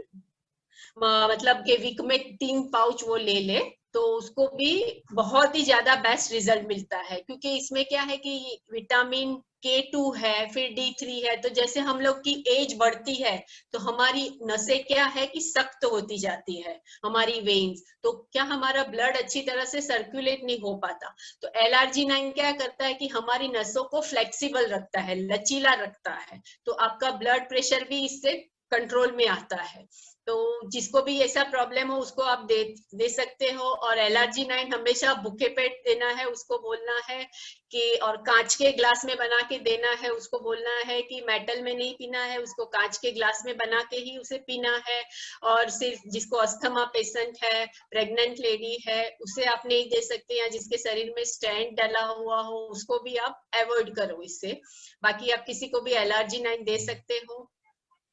मतलब के वीक में 3 पाउच वो ले ले, तो उसको भी बहुत ही ज्यादा बेस्ट रिजल्ट मिलता है। क्योंकि इसमें क्या है कि विटामिन K2 है, फिर D3 है। तो जैसे हम लोग की एज बढ़ती है तो हमारी नसें क्या है कि सख्त होती जाती है, हमारी वेन्स, तो क्या हमारा ब्लड अच्छी तरह से सर्कुलेट नहीं हो पाता। तो LRG9 क्या करता है कि हमारी नसों को फ्लेक्सिबल रखता है, लचीला रखता है। तो आपका ब्लड प्रेशर भी इससे कंट्रोल में आता है। तो जिसको भी ऐसा प्रॉब्लम हो उसको आप दे सकते हो। और LRG9 हमेशा भूखे पेट देना है, उसको बोलना है कि, और कांच के ग्लास में बना के देना है, उसको बोलना है कि मेटल में नहीं पीना है, उसको कांच के ग्लास में बना के ही उसे पीना है। और सिर्फ जिसको अस्थमा पेशेंट है, प्रेग्नेंट लेडी है, उसे आप नहीं दे सकते, या जिसके शरीर में स्टेंट डला हुआ हो उसको भी आप अवॉइड करो इससे। बाकी आप किसी को भी LRG9 दे सकते हो,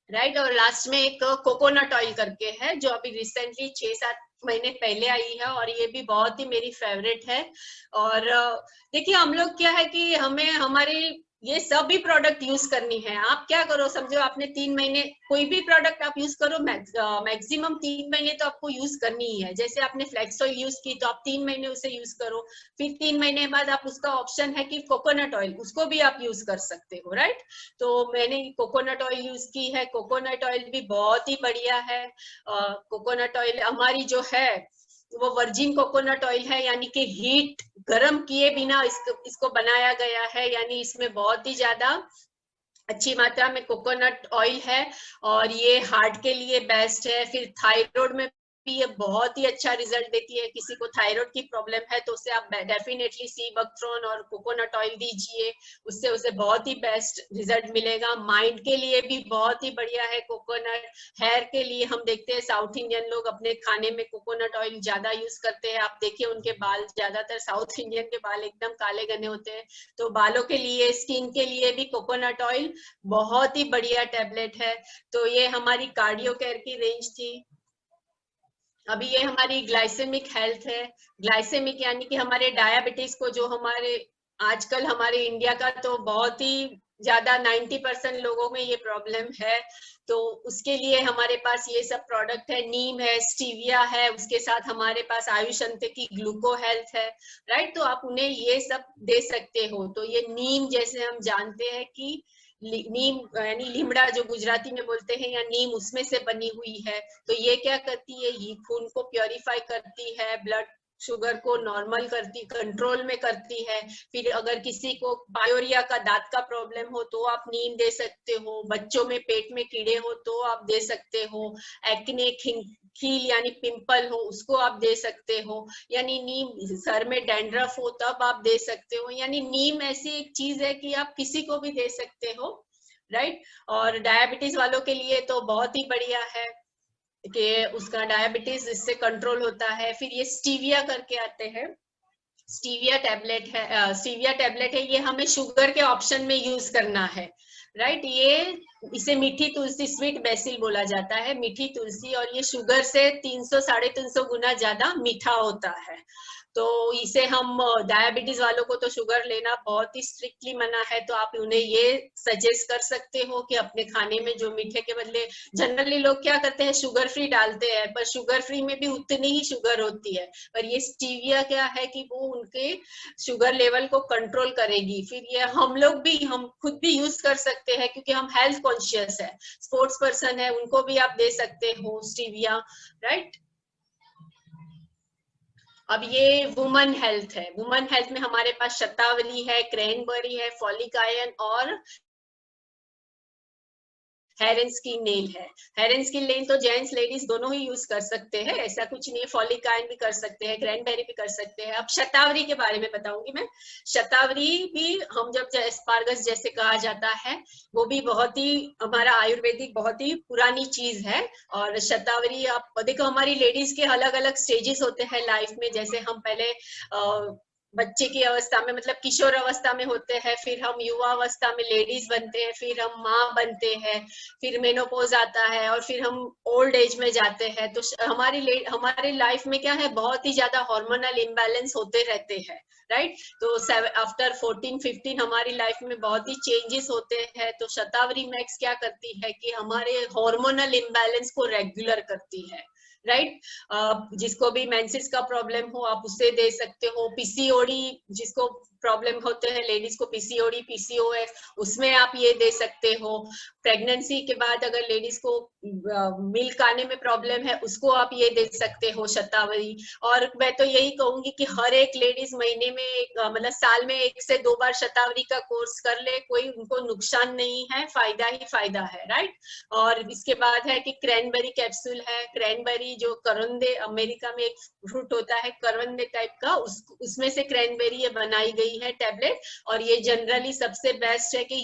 राइट। और लास्ट में एक कोकोनट ऑयल करके है जो अभी रिसेंटली 6-7 महीने पहले आई है, और ये भी बहुत ही मेरी फेवरेट है। और देखिए हम लोग क्या है कि हमें हमारे ये सभी प्रोडक्ट यूज करनी है। आप क्या करो, समझो आपने 3 महीने कोई भी प्रोडक्ट आप यूज करो, मैक्सिमम 3 महीने तो आपको यूज करनी ही है। जैसे आपने फ्लैक्स ऑयल यूज की तो आप 3 महीने उसे यूज करो, फिर 3 महीने बाद आप उसका ऑप्शन है कि कोकोनट ऑयल, उसको भी आप यूज कर सकते हो, राइट। तो मैंने कोकोनट ऑयल यूज की है, कोकोनट ऑयल भी बहुत ही बढ़िया है। कोकोनट ऑयल हमारी जो है वो वर्जिन कोकोनट ऑयल है, यानी कि हीट गर्म किए बिना इसको बनाया गया है, यानी इसमें बहुत ही ज्यादा अच्छी मात्रा में कोकोनट ऑयल है। और ये हार्ट के लिए बेस्ट है। फिर थायराइड में भी ये बहुत ही अच्छा रिजल्ट देती है। किसी को थायराइड की प्रॉब्लम है तो उसे आप डेफिनेटली सी बकथ्रोन और कोकोनट ऑयल दीजिए, उससे उसे बहुत ही बेस्ट रिजल्ट मिलेगा। माइंड के लिए भी बहुत ही बढ़िया है कोकोनट। हेयर के लिए हम देखते हैं साउथ इंडियन लोग अपने खाने में कोकोनट ऑयल ज्यादा यूज करते हैं। आप देखिए उनके बाल, ज्यादातर साउथ इंडियन के बाल एकदम काले घने होते हैं। तो बालों के लिए, स्किन के लिए भी कोकोनट ऑयल बहुत ही बढ़िया टैबलेट है। तो ये हमारी कार्डियो केयर की रेंज थी। अभी ये हमारी ग्लाइसेमिक हेल्थ है। ग्लाइसेमिक यानी कि हमारे डायबिटीज को, जो हमारे आजकल हमारे इंडिया का तो बहुत ही ज्यादा 90% लोगों में ये प्रॉब्लम है, तो उसके लिए हमारे पास ये सब प्रोडक्ट है। नीम है, स्टीविया है, उसके साथ हमारे पास आयुष अंत की ग्लूको हेल्थ है, राइट। तो आप उन्हें ये सब दे सकते हो। तो ये नीम, जैसे हम जानते हैं कि नीम यानी लीमड़ा जो गुजराती में बोलते हैं, या नीम, उसमें से बनी हुई है। तो ये क्या करती है, ये खून को प्योरीफाई करती है, ब्लड शुगर को नॉर्मल करती, कंट्रोल में करती है। फिर अगर किसी को पायोरिया का, दांत का प्रॉब्लम हो तो आप नीम दे सकते हो। बच्चों में पेट में कीड़े हो तो आप दे सकते हो। एक्ने, खील यानी पिंपल हो, उसको आप दे सकते हो। यानी नीम, सर में डैंड्रफ हो तब आप दे सकते हो। यानी नीम ऐसी एक चीज है कि आप किसी को भी दे सकते हो, राइट। और डायबिटीज वालों के लिए तो बहुत ही बढ़िया है कि उसका डायबिटीज इससे कंट्रोल होता है। फिर ये स्टीविया करके आते हैं, स्टीविया टैबलेट है, स्टीविया टैबलेट है, ये हमें शुगर के ऑप्शन में यूज करना है, राइट। ये, इसे मीठी तुलसी, स्वीट बेसिल बोला जाता है, मीठी तुलसी, और ये शुगर से 300-350 गुना ज्यादा मीठा होता है। तो इसे हम, डायबिटीज वालों को तो शुगर लेना बहुत ही स्ट्रिक्टली मना है, तो आप उन्हें ये सजेस्ट कर सकते हो कि अपने खाने में जो मीठे के बदले, जनरली लोग क्या करते हैं, शुगर फ्री डालते हैं, पर शुगर फ्री में भी उतनी ही शुगर होती है। पर ये स्टीविया क्या है कि वो उनके शुगर लेवल को कंट्रोल करेगी। फिर ये हम लोग भी, हम खुद भी यूज कर सकते हैं, क्योंकि हम हेल्थ कॉन्शियस है, स्पोर्ट्स पर्सन है, उनको भी आप दे सकते हो स्टीविया, राइट। अब ये वुमन हेल्थ है। वुमन हेल्थ में हमारे पास शतावरी है, क्रैनबेरी है, फॉलिक आयन और हेयर एंड स्किन नेल है। हेयर एंड स्किन नेल तो जेंट्स लेडीज दोनों ही यूज कर सकते हैं, ऐसा कुछ नहीं है। फॉलिक आयन भी कर सकते हैं, क्रैनबेरी भी कर सकते हैं। अब शतावरी के बारे में बताऊंगी मैं। शतावरी भी हम जब एस्पार्गस जैसे कहा जाता है, वो भी बहुत ही हमारा आयुर्वेदिक बहुत ही पुरानी चीज है। और शतावरी, आप देखो, हमारी लेडीज के अलग अलग स्टेजेस होते हैं लाइफ में। जैसे हम पहले बच्चे की अवस्था में, मतलब किशोर अवस्था में होते हैं, फिर हम युवा अवस्था में लेडीज बनते हैं, फिर हम माँ बनते हैं, फिर मेनोपॉज आता है, और फिर हम ओल्ड एज में जाते हैं। तो हमारी लाइफ में क्या है, बहुत ही ज्यादा हार्मोनल इम्बैलेंस होते रहते हैं, राइट। तो आफ्टर 14-15 हमारी लाइफ में बहुत ही चेंजेस होते हैं। तो शतावरी मैक्स क्या करती है कि हमारे हार्मोनल इम्बैलेंस को रेगुलर करती है, राइट। जिसको भी मेंसेस का प्रॉब्लम हो आप उसे दे सकते हो। पीसीओडी, जिसको प्रॉब्लम होते हैं लेडीज को, पीसीओडी, पीसीओएस, उसमें आप ये दे सकते हो। प्रेगनेंसी के बाद अगर लेडीज को मिल्क आने में प्रॉब्लम है, उसको आप ये दे सकते हो, शतावरी। और मैं तो यही कहूंगी कि हर एक लेडीज महीने में मतलब साल में 1 से 2 बार शतावरी का कोर्स कर ले, कोई उनको नुकसान नहीं है, फायदा ही फायदा है, राइट। और इसके बाद है कि क्रैनबेरी कैप्सूल है। क्रैनबेरी जो करवंदे, अमेरिका में एक फ्रूट होता है करवंदे टाइप का, उसमें से क्रैनबेरी ये बनाई गई है टैबलेट। और ये जनरली सबसे बेस्ट है कि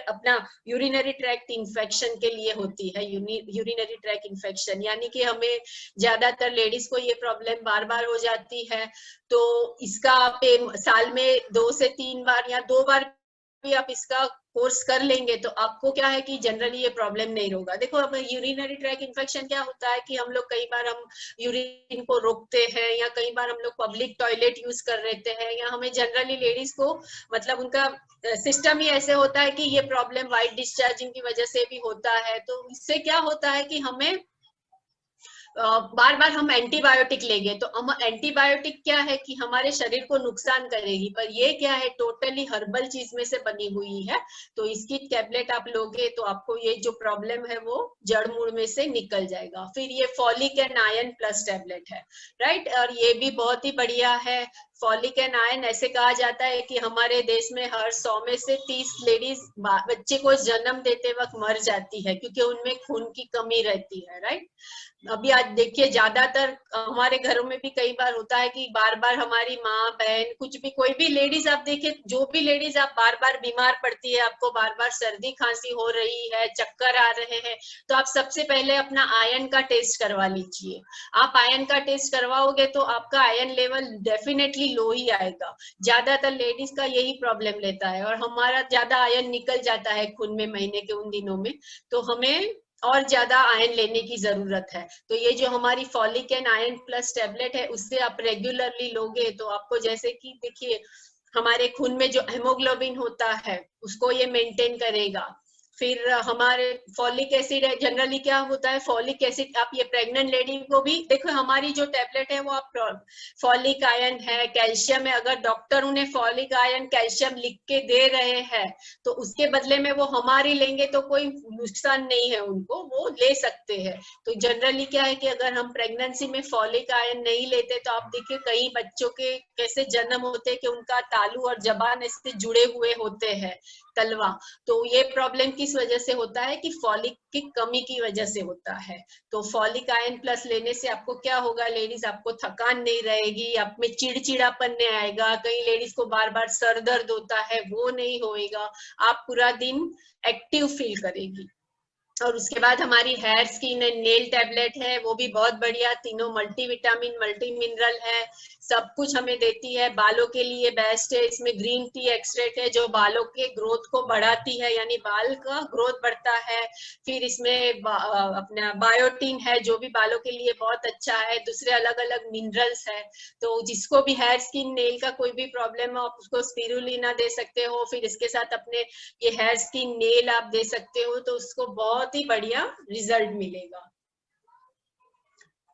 अपना यूरिनरी ट्रैक्ट इन्फेक्शन के लिए होती है। यूरिनरी ट्रैक्ट इन्फेक्शन यानी कि हमें ज्यादातर लेडीज को ये प्रॉब्लम बार बार हो जाती है। तो इसका आप साल में 2 से 3 बार या 2 बार भी आप इसका कोर्स कर लेंगे तो आपको क्या है कि जनरली ये प्रॉब्लम नहीं होगा। देखो, अब यूरिनरी ट्रैक इन्फेक्शन क्या होता है कि हम लोग कई बार हम यूरिन को रोकते हैं, या कई बार हम लोग पब्लिक टॉयलेट यूज कर लेते हैं, या हमें जनरली लेडीज को मतलब उनका सिस्टम ही ऐसे होता है कि ये प्रॉब्लम वाइट डिस्चार्जिंग की वजह से भी होता है। तो इससे क्या होता है कि हमें बार बार हम एंटीबायोटिक लेंगे, तो हम एंटीबायोटिक क्या है कि हमारे शरीर को नुकसान करेगी, पर ये क्या है, टोटली हर्बल चीज में से बनी हुई है। तो इसकी टैबलेट आप लोगे तो आपको ये जो प्रॉब्लम है वो जड़ मूल में से निकल जाएगा। फिर ये folic and iron plus tablet है, राइट। और ये भी बहुत ही बढ़िया है। फॉलिक एंड आयरन, ऐसे कहा जाता है कि हमारे देश में हर 100 में से 30 लेडीज बच्चे को जन्म देते वक्त मर जाती है, क्योंकि उनमें खून की कमी रहती है, राइट। अभी आज देखिए, ज्यादातर हमारे घरों में भी कई बार होता है कि बार बार हमारी माँ बहन, कुछ भी, कोई भी लेडीज आप देखिए, जो भी लेडीज आप बार बार बीमार पड़ती है, आपको बार बार सर्दी खांसी हो रही है, चक्कर आ रहे हैं, तो आप सबसे पहले अपना आयरन का टेस्ट करवा लीजिए। आप आयरन का टेस्ट करवाओगे तो आपका आयरन लेवल डेफिनेटली लो ही आएगा। ज्यादातर लेडीज का यही प्रॉब्लम लेता है, और हमारा ज्यादा आयरन निकल जाता है खून में महीने के उन दिनों में, तो हमें और ज्यादा आयरन लेने की जरूरत है। तो ये जो हमारी folic and iron plus tablet है, उससे आप रेगुलरली लोगे तो आपको, जैसे कि देखिए, हमारे खून में जो हेमोग्लोबिन होता है उसको ये मेंटेन करेगा। फिर हमारे फॉलिक एसिड है, जनरली क्या होता है फॉलिक एसिड, आप ये प्रेग्नेंट लेडी को भी देखो, हमारी जो टेबलेट है वो आप फॉलिक आयरन है, कैल्शियम है, अगर डॉक्टर उन्हें फॉलिक आयरन कैल्शियम लिख के दे रहे हैं तो उसके बदले में वो हमारी लेंगे तो कोई नुकसान नहीं है, उनको वो ले सकते हैं। तो जनरली क्या है कि अगर हम प्रेगनेंसी में फॉलिक आयरन नहीं लेते तो आप देखिए कई बच्चों के कैसे जन्म होते हैं कि उनका तालू और जबान ऐसे जुड़े हुए होते हैं, तलवा। तो ये प्रॉब्लम किस वजह से होता है कि फॉलिक की कमी की वजह से होता है। तो फॉलिक आयरन प्लस लेने से आपको क्या होगा लेडीज, आपको थकान नहीं रहेगी, आप में चिड़चिड़ापन नहीं आएगा, कई लेडीज को बार बार सर दर्द होता है वो नहीं होएगा, आप पूरा दिन एक्टिव फील करेगी। और उसके बाद हमारी हेयर स्किन नेल टैबलेट है, वो भी बहुत बढ़िया, तीनों मल्टी विटामिन मल्टी मिनरल है, सब कुछ हमें देती है। बालों के लिए बेस्ट है, इसमें ग्रीन टी एक्सट्रैक्ट है जो बालों के ग्रोथ को बढ़ाती है, यानी बाल का ग्रोथ बढ़ता है। फिर इसमें अपना बायोटीन है जो भी बालों के लिए बहुत अच्छा है, दूसरे अलग अलग मिनरल्स है। तो जिसको भी हेयर स्किन नेल का कोई भी प्रॉब्लम हो आप उसको स्पिरुलिना दे सकते हो, फिर इसके साथ अपने ये हेयर स्किन नेल आप दे सकते हो, तो उसको बहुत ही बढ़िया रिजल्ट मिलेगा।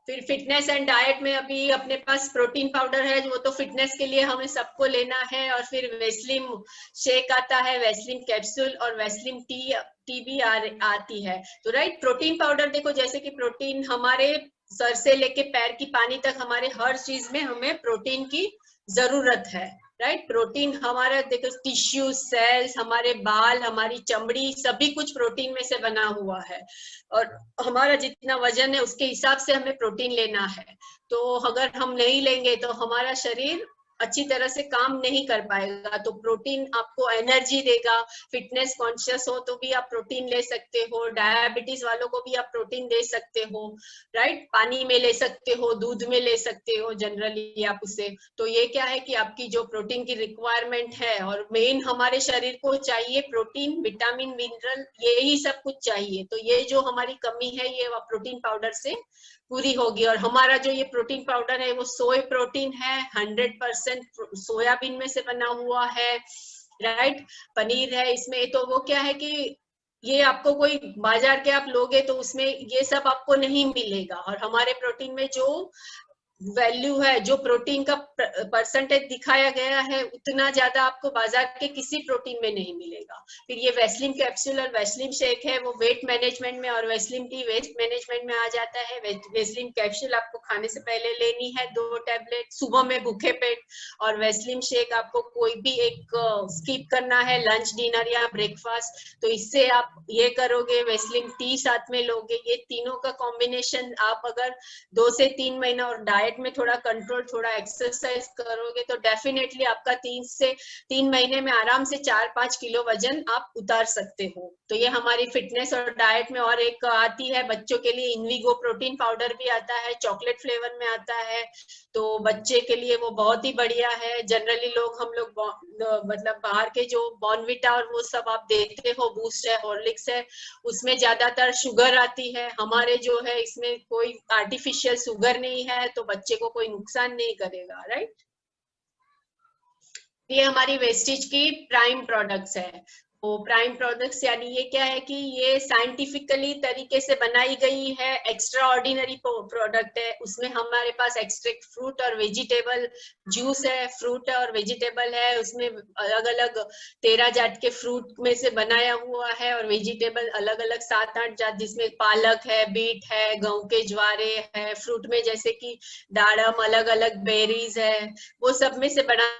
फिर फिटनेस एंड डाइट में अभी अपने पास प्रोटीन पाउडर है, वो तो फिटनेस के लिए हमें सबको लेना है। और फिर वेस्लिम शेक आता है, वेस्लिम कैप्सूल और वेस्लिम टी भी आती है। तो राइट, प्रोटीन पाउडर देखो, जैसे कि प्रोटीन हमारे सर से लेके पैर की पानी तक हमारे हर चीज में हमें प्रोटीन की जरूरत है। राइट, प्रोटीन हमारा देखो टिश्यू सेल्स, हमारे बाल, हमारी चमड़ी, सभी कुछ प्रोटीन में से बना हुआ है। और हमारा जितना वजन है उसके हिसाब से हमें प्रोटीन लेना है। तो अगर हम नहीं लेंगे तो हमारा शरीर अच्छी तरह से काम नहीं कर पाएगा। तो प्रोटीन आपको एनर्जी देगा। फिटनेस कॉन्शियस हो तो भी आप प्रोटीन ले सकते हो, डायबिटीज वालों को भी आप प्रोटीन दे सकते हो। राइट, पानी में ले सकते हो, दूध में ले सकते हो जनरली आप उसे। तो ये क्या है कि आपकी जो प्रोटीन की रिक्वायरमेंट है, और मेन हमारे शरीर को चाहिए प्रोटीन, विटामिन, मिनरल, यही सब कुछ चाहिए। तो ये जो हमारी कमी है ये प्रोटीन पाउडर से पूरी होगी। और हमारा जो ये प्रोटीन पाउडर है वो सोय प्रोटीन है, 100% सोयाबीन में से बना हुआ है। राइट, पनीर है इसमें। तो वो क्या है कि ये आपको कोई बाजार के आप लोगे तो उसमें ये सब आपको नहीं मिलेगा। और हमारे प्रोटीन में जो वैल्यू है, जो प्रोटीन का परसेंटेज दिखाया गया है, उतना ज्यादा आपको बाजार के किसी प्रोटीन में नहीं मिलेगा। फिर ये वेस्लिन कैप्सूल और वेस्लिन शेक है, वो वेट मैनेजमेंट में, और वेस्लिन टी वेस्ट मैनेजमेंट में आ जाता है। वेस्लिन कैप्सूल आपको खाने से पहले लेनी है 2 टैबलेट सुबह में भूखे पेट, और वेस्लिन शेक आपको कोई भी एक स्किप करना है, लंच, डिनर या ब्रेकफास्ट। तो इससे आप ये करोगे, वेस्लिन टी साथ में लोगे, ये तीनों का कॉम्बिनेशन आप अगर 2 से 3 महीना और डाइट में थोड़ा कंट्रोल, थोड़ा एक्सरसाइज करोगे तो डेफिनेटली आपका 3 महीने में आराम से 4-5 किलो वजन आप उतार सकते हो। तो ये हमारी फिटनेस और डाइट में। और एक आती है बच्चों के लिए, इनविगो प्रोटीन पाउडर भी आता है, चॉकलेट फ्लेवर में आता है। तो बच्चे के लिए वो बहुत ही बढ़िया है। जनरली हम लोग मतलब बाहर के जो बॉर्नविटा और वो सब आप देते हो, बूस्ट है, हॉर्लिक्स है, उसमें ज्यादातर शुगर आती है। हमारे जो है इसमें कोई आर्टिफिशियल शुगर नहीं है, तो बच्चे को कोई नुकसान नहीं करेगा। राइट, ये हमारी वेस्टेज की प्राइम प्रोडक्ट्स है। तो प्राइम प्रोडक्ट्स यानी ये क्या है कि ये साइंटिफिकली तरीके से बनाई गई है, एक्स्ट्रा ऑर्डिनरी प्रोडक्ट है। उसमें हमारे पास एक्सट्रैक्ट फ्रूट और वेजिटेबल जूस है, फ्रूट है और वेजिटेबल है, उसमें अलग अलग 13 जात के फ्रूट में से बनाया हुआ है, और वेजिटेबल अलग अलग 7-8 जात, जिसमें पालक है, बीट है, गेहूं के ज्वारे है। फ्रूट में जैसे कि दाड़म, अलग अलग बेरीज है, वो सब में से बना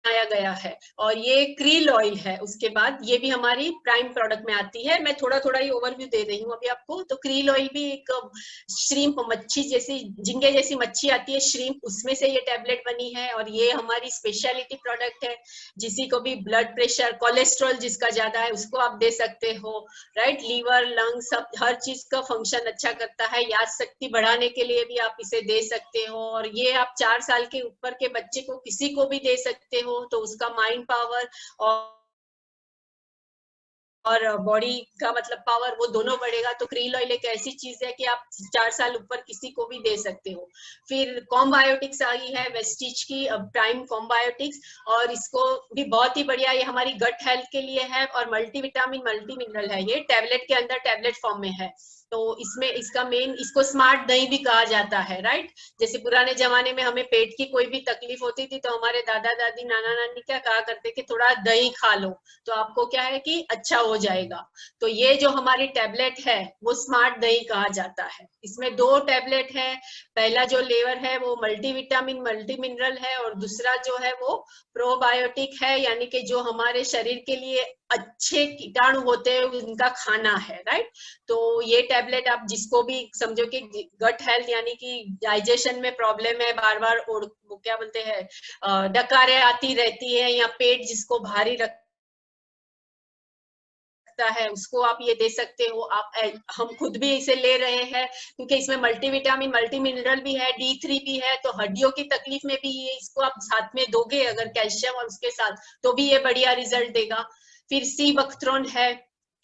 बनाया गया है। और ये क्रील ऑयल है। उसके बाद ये भी हमारी प्राइम प्रोडक्ट में आती है। मैं थोड़ा थोड़ा ही ओवरव्यू दे रही हूँ अभी आपको। तो क्रील ऑयल भी एक श्रिम्प, मच्छी जैसी, झींगे जैसी मच्छी आती है श्रिम्प, उसमें से ये टैबलेट बनी है। और ये हमारी स्पेशलिटी प्रोडक्ट है। जिसी को भी ब्लड प्रेशर, कोलेस्ट्रॉल जिसका ज्यादा है उसको आप दे सकते हो। राइट, लीवर, लंग, सब हर चीज का फंक्शन अच्छा करता है। याद शक्ति बढ़ाने के लिए भी आप इसे दे सकते हो। और ये आप 4 साल के ऊपर के बच्चे को किसी को भी दे सकते हो, तो उसका माइंड पावर और और बॉडी का मतलब पावर वो दोनों बढ़ेगा। तो क्रील ऑयल एक ऐसी चीज है कि आप 4 साल ऊपर किसी को भी दे सकते हो। फिर कॉम्बायोटिक्स आई है वेस्टिज की, प्राइम कॉम्बायोटिक्स, और इसको भी बहुत ही बढ़िया, ये हमारी गट हेल्थ के लिए है और मल्टीविटामिन मल्टी मिनरल है। ये टैबलेट के अंदर टैबलेट फॉर्म में है। तो इसमें इसका मेन, इसको स्मार्ट दही भी कहा जाता है, राइट। जैसे पुराने जमाने में हमें पेट की कोई भी तकलीफ होती थी तो हमारे दादा दादी नाना नानी क्या कहा करते कि थोड़ा दही खा लो तो आपको क्या है कि अच्छा हो जाएगा। तो ये जो हमारी टैबलेट है वो स्मार्ट दही कहा जाता है। इसमें 2 टैबलेट है। पहला जो लेवर है वो मल्टीविटामिन मल्टी मिनरल है और दूसरा जो है वो प्रोबायोटिक है, यानी कि जो हमारे शरीर के लिए अच्छे कीटाणु होते हैं उनका खाना है, राइट। तो ये टैबलेट आप जिसको भी समझो कि गट हेल्थ यानी कि डाइजेशन में प्रॉब्लम है, बार बार वो क्या बोलते हैं डकारें आती रहती है, या पेट जिसको भारी है उसको आप ये दे सकते हो। आप हम खुद भी इसे ले रहे हैं क्योंकि इसमें मल्टीविटामिन मल्टी मिनरल भी है, D3 भी है, तो हड्डियों की तकलीफ में भी ये इसको आप साथ में दोगे अगर कैल्शियम और उसके साथ, तो भी ये बढ़िया रिजल्ट देगा। फिर सी बख्तरॉन है,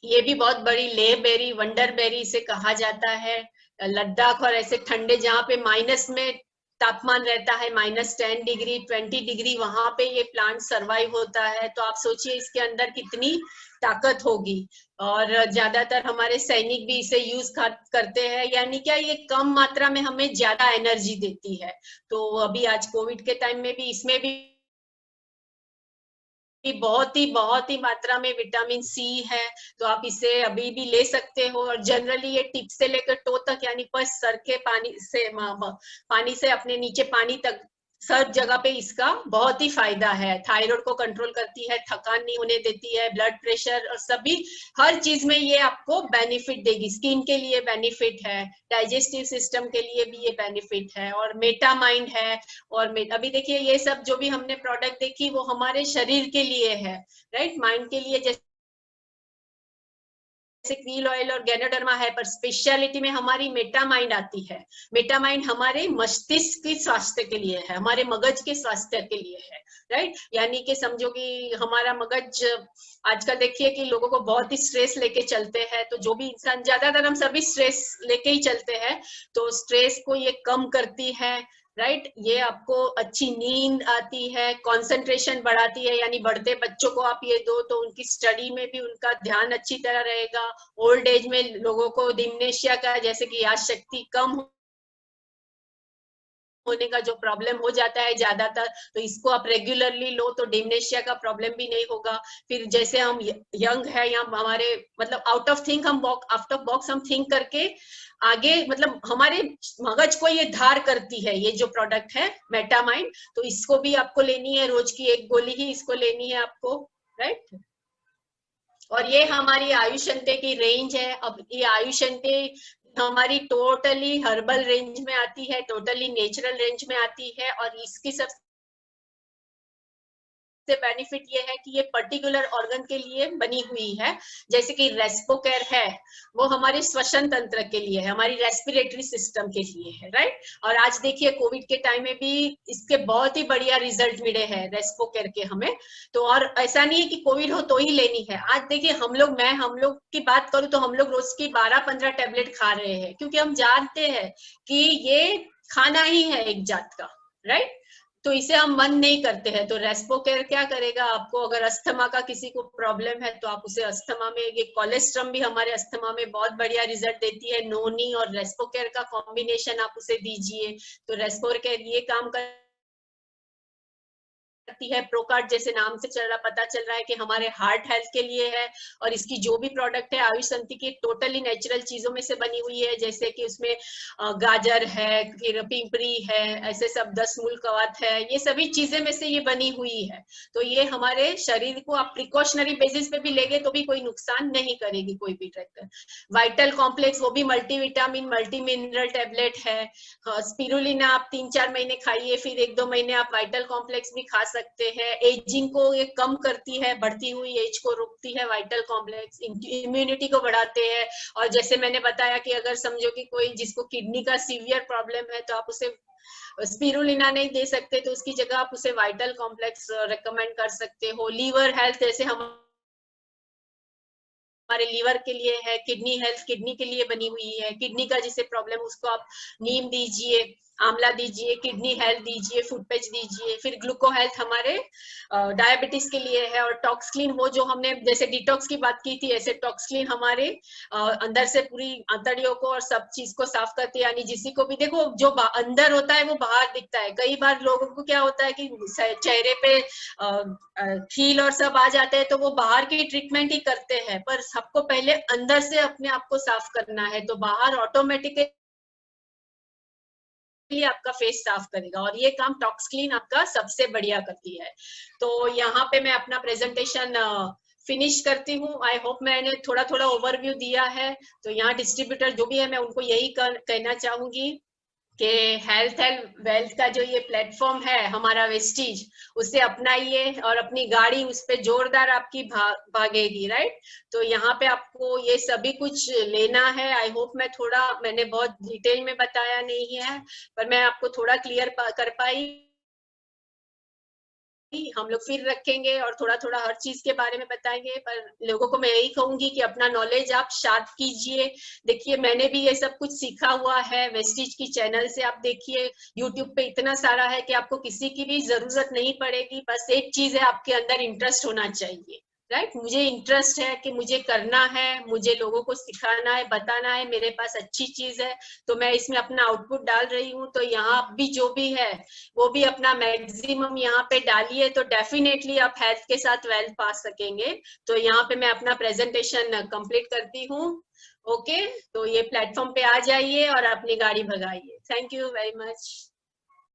ये भी बहुत बड़ी ले बेरी, वंडर बेरी इसे कहा जाता है। लद्दाख और ऐसे ठंडे जहाँ पे माइनस में तापमान रहता है, -10 डिग्री 20 डिग्री, वहां पे ये प्लांट सरवाइव होता है। तो आप सोचिए इसके अंदर कितनी ताकत होगी। और ज्यादातर हमारे सैनिक भी इसे यूज करते हैं, यानी क्या ये कम मात्रा में हमें ज्यादा एनर्जी देती है। तो अभी आज कोविड के टाइम में भी इसमें भी बहुत ही मात्रा में विटामिन सी है। तो आप इसे अभी भी ले सकते हो। और जनरली ये टिप से लेकर टो तक, यानी बस सर के पानी से अपने नीचे पानी तक सब जगह पे इसका बहुत ही फायदा है। थायराइड को कंट्रोल करती है, थकान नहीं होने देती है, ब्लड प्रेशर और सभी हर चीज में ये आपको बेनिफिट देगी। स्किन के लिए बेनिफिट है, डाइजेस्टिव सिस्टम के लिए भी ये बेनिफिट है, और मेटामाइंड है। और अभी देखिए ये सब जो भी हमने प्रोडक्ट देखी वो हमारे शरीर के लिए है, राइट। माइंड के लिए जैसे क्रील ऑयल और गैनोडर्मा है, पर स्पेशलिटी में हमारी मेटामाइंड आती है। मेटामाइंड हमारे मस्तिष्क के स्वास्थ्य के लिए है, हमारे मगज के स्वास्थ्य के लिए है, राइट। यानी कि समझो कि हमारा मगज आजकल देखिए कि लोगों को बहुत ही स्ट्रेस लेके चलते हैं। तो जो भी इंसान, ज्यादातर हम सभी स्ट्रेस लेके ही चलते हैं, तो स्ट्रेस को ये कम करती है, राइट। ये आपको अच्छी नींद आती है, कंसंट्रेशन बढ़ाती है, यानी बढ़ते बच्चों को आप ये दो तो उनकी स्टडी में भी उनका ध्यान अच्छी तरह रहेगा। ओल्ड एज में लोगों को डिमेंशिया का, जैसे कि याद शक्ति कम होने का जो प्रॉब्लम हो जाता है ज्यादातर, तो इसको आप रेगुलरली लो तो डिमेंशिया का प्रॉब्लम भी नहीं होगा। फिर जैसे हम यंग है या हमारे मतलब आउट ऑफ बॉक्स हम थिंक करके आगे, मतलब हमारे मगज को ये धार करती है ये जो प्रोडक्ट है मेटामाइंड। तो इसको भी आपको लेनी है, रोज की 1 गोली ही इसको लेनी है आपको, राइट। और ये हमारी आयुषंते की रेंज है। अब ये आयुषंते हमारी टोटली हर्बल रेंज में आती है, टोटली नेचुरल रेंज में आती है। और इसकी सबसे बेनिफिट ये है कि ये पर्टिकुलर ऑर्गन के लिए बनी हुई है। जैसे कि रेस्पोकेयर है, वो हमारे श्वसन तंत्र के लिए है, हमारी रेस्पिरेटरी सिस्टम के लिए है, राइट। और आज देखिए कोविड के टाइम में भी इसके बहुत ही बढ़िया रिजल्ट मिले हैं रेस्पोकेयर के हमें। तो और ऐसा नहीं है कि कोविड हो तो ही लेनी है। आज देखिए हम लोग की बात करूं तो हम लोग रोज की 12-15 टैबलेट खा रहे हैं, क्योंकि हम जानते हैं कि ये खाना ही है एक जात का, राइट। तो इसे हम बंद नहीं करते हैं। तो रेस्पोकेयर क्या करेगा, आपको अगर अस्थमा का किसी को प्रॉब्लम है तो आप उसे अस्थमा में, ये कोलेस्ट्रम भी हमारे अस्थमा में बहुत बढ़िया रिजल्ट देती है। नोनी और रेस्पोकेयर का कॉम्बिनेशन आप उसे दीजिए तो रेस्पोकेयर ये काम है। प्रोकार्ड जैसे नाम से पता चल रहा है कि हमारे हार्ट हेल्थ के लिए है। और इसकी जो भी प्रोडक्ट है आयुषंती की टोटली नेचुरल चीजों में से बनी हुई है। जैसे कि उसमें गाजर है, फिर पिंपरी है, ऐसे सब 10 मूल कवत है, ये सभी चीजें में से ये बनी हुई है। तो ये हमारे शरीर को आप प्रिकॉशनरी बेसिस पे भी लेंगे तो भी कोई नुकसान नहीं करेगी कोई भी ड्रग। वाइटल कॉम्प्लेक्स, वो भी मल्टीविटामिन मल्टी मिनरल टैबलेट है। स्पिरुलिना आप 3-4 महीने खाइए, फिर 1-2 महीने आप वाइटल कॉम्प्लेक्स भी खा सकते हैं। एजिंग को ये कम करती है, बढ़ती हुई एज को रोकती है वाइटल कॉम्प्लेक्स, इम्यूनिटी को बढ़ाते हैं। और जैसे मैंने बताया कि अगर समझो कि कोई जिसको किडनी का सीवियर प्रॉब्लम है तो आप उसे स्पिरुलिना नहीं दे सकते तो उसकी जगह आप उसे वाइटल कॉम्प्लेक्स रेकमेंड कर सकते हो। लीवर हेल्थ, जैसे हम हमारे लीवर के लिए है, किडनी हेल्थ किडनी के लिए बनी हुई है, किडनी का जिसे प्रॉब्लम उसको आप नीम दीजिए, आंवला दीजिए, किडनी हेल्थ दीजिए, फूड पैच दीजिए। फिर ग्लूको हेल्थ हमारे डायबिटीज के लिए है, और टॉक्सक्लीन वो जो हमने जैसे डिटॉक्स की बात की थी, ऐसे टॉक्सक्लीन हमारे अंदर से पूरी आंतड़ियों को और सब चीज को साफ करते हैं। यानी जिसी को भी देखो जो अंदर होता है वो बाहर दिखता है। कई बार लोगों को क्या होता है कि चेहरे पे खील और सब आ जाते हैं तो वो बाहर की ट्रीटमेंट ही करते हैं, पर सबको पहले अंदर से अपने आप को साफ करना है, तो बाहर ऑटोमेटिकली आपका फेस साफ करेगा, और ये काम टॉक्सक्लीन आपका सबसे बढ़िया करती है। तो यहाँ पे मैं अपना प्रेजेंटेशन फिनिश करती हूँ। आई होप मैंने थोड़ा थोड़ा ओवरव्यू दिया है। तो यहाँ डिस्ट्रीब्यूटर जो भी है मैं उनको यही कहना चाहूंगी कि हेल्थ एंड वेल्थ का जो ये प्लेटफॉर्म है हमारा वेस्टीज, उसे अपनाइए और अपनी गाड़ी उस पे जोरदार आपकी भागेगी, राइट। तो यहाँ पे आपको ये सभी कुछ लेना है। आई होप मैंने बहुत डिटेल में बताया नहीं है, पर मैं आपको थोड़ा क्लियर कर पाई। हम लोग फिर रखेंगे और थोड़ा थोड़ा हर चीज के बारे में बताएंगे, पर लोगों को मैं यही कहूंगी कि अपना नॉलेज आप शार्प कीजिए। देखिए मैंने भी ये सब कुछ सीखा हुआ है वेस्टीज की चैनल से। आप देखिए यूट्यूब पे इतना सारा है कि आपको किसी की भी जरूरत नहीं पड़ेगी, बस एक चीज है आपके अंदर इंटरेस्ट होना चाहिए, राइट। मुझे इंटरेस्ट है कि मुझे करना है, मुझे लोगों को सिखाना है, बताना है, मेरे पास अच्छी चीज है तो मैं इसमें अपना आउटपुट डाल रही हूँ। तो यहाँ भी जो भी है वो भी अपना मैक्सिमम यहाँ पे डालिए, तो डेफिनेटली आप हेल्थ के साथ वेल्थ पा सकेंगे। तो यहाँ पे मैं अपना प्रेजेंटेशन कंप्लीट करती हूँ। ओके, तो ये प्लेटफॉर्म पे आ जाइए और अपनी गाड़ी भगाइए। Thank you very much.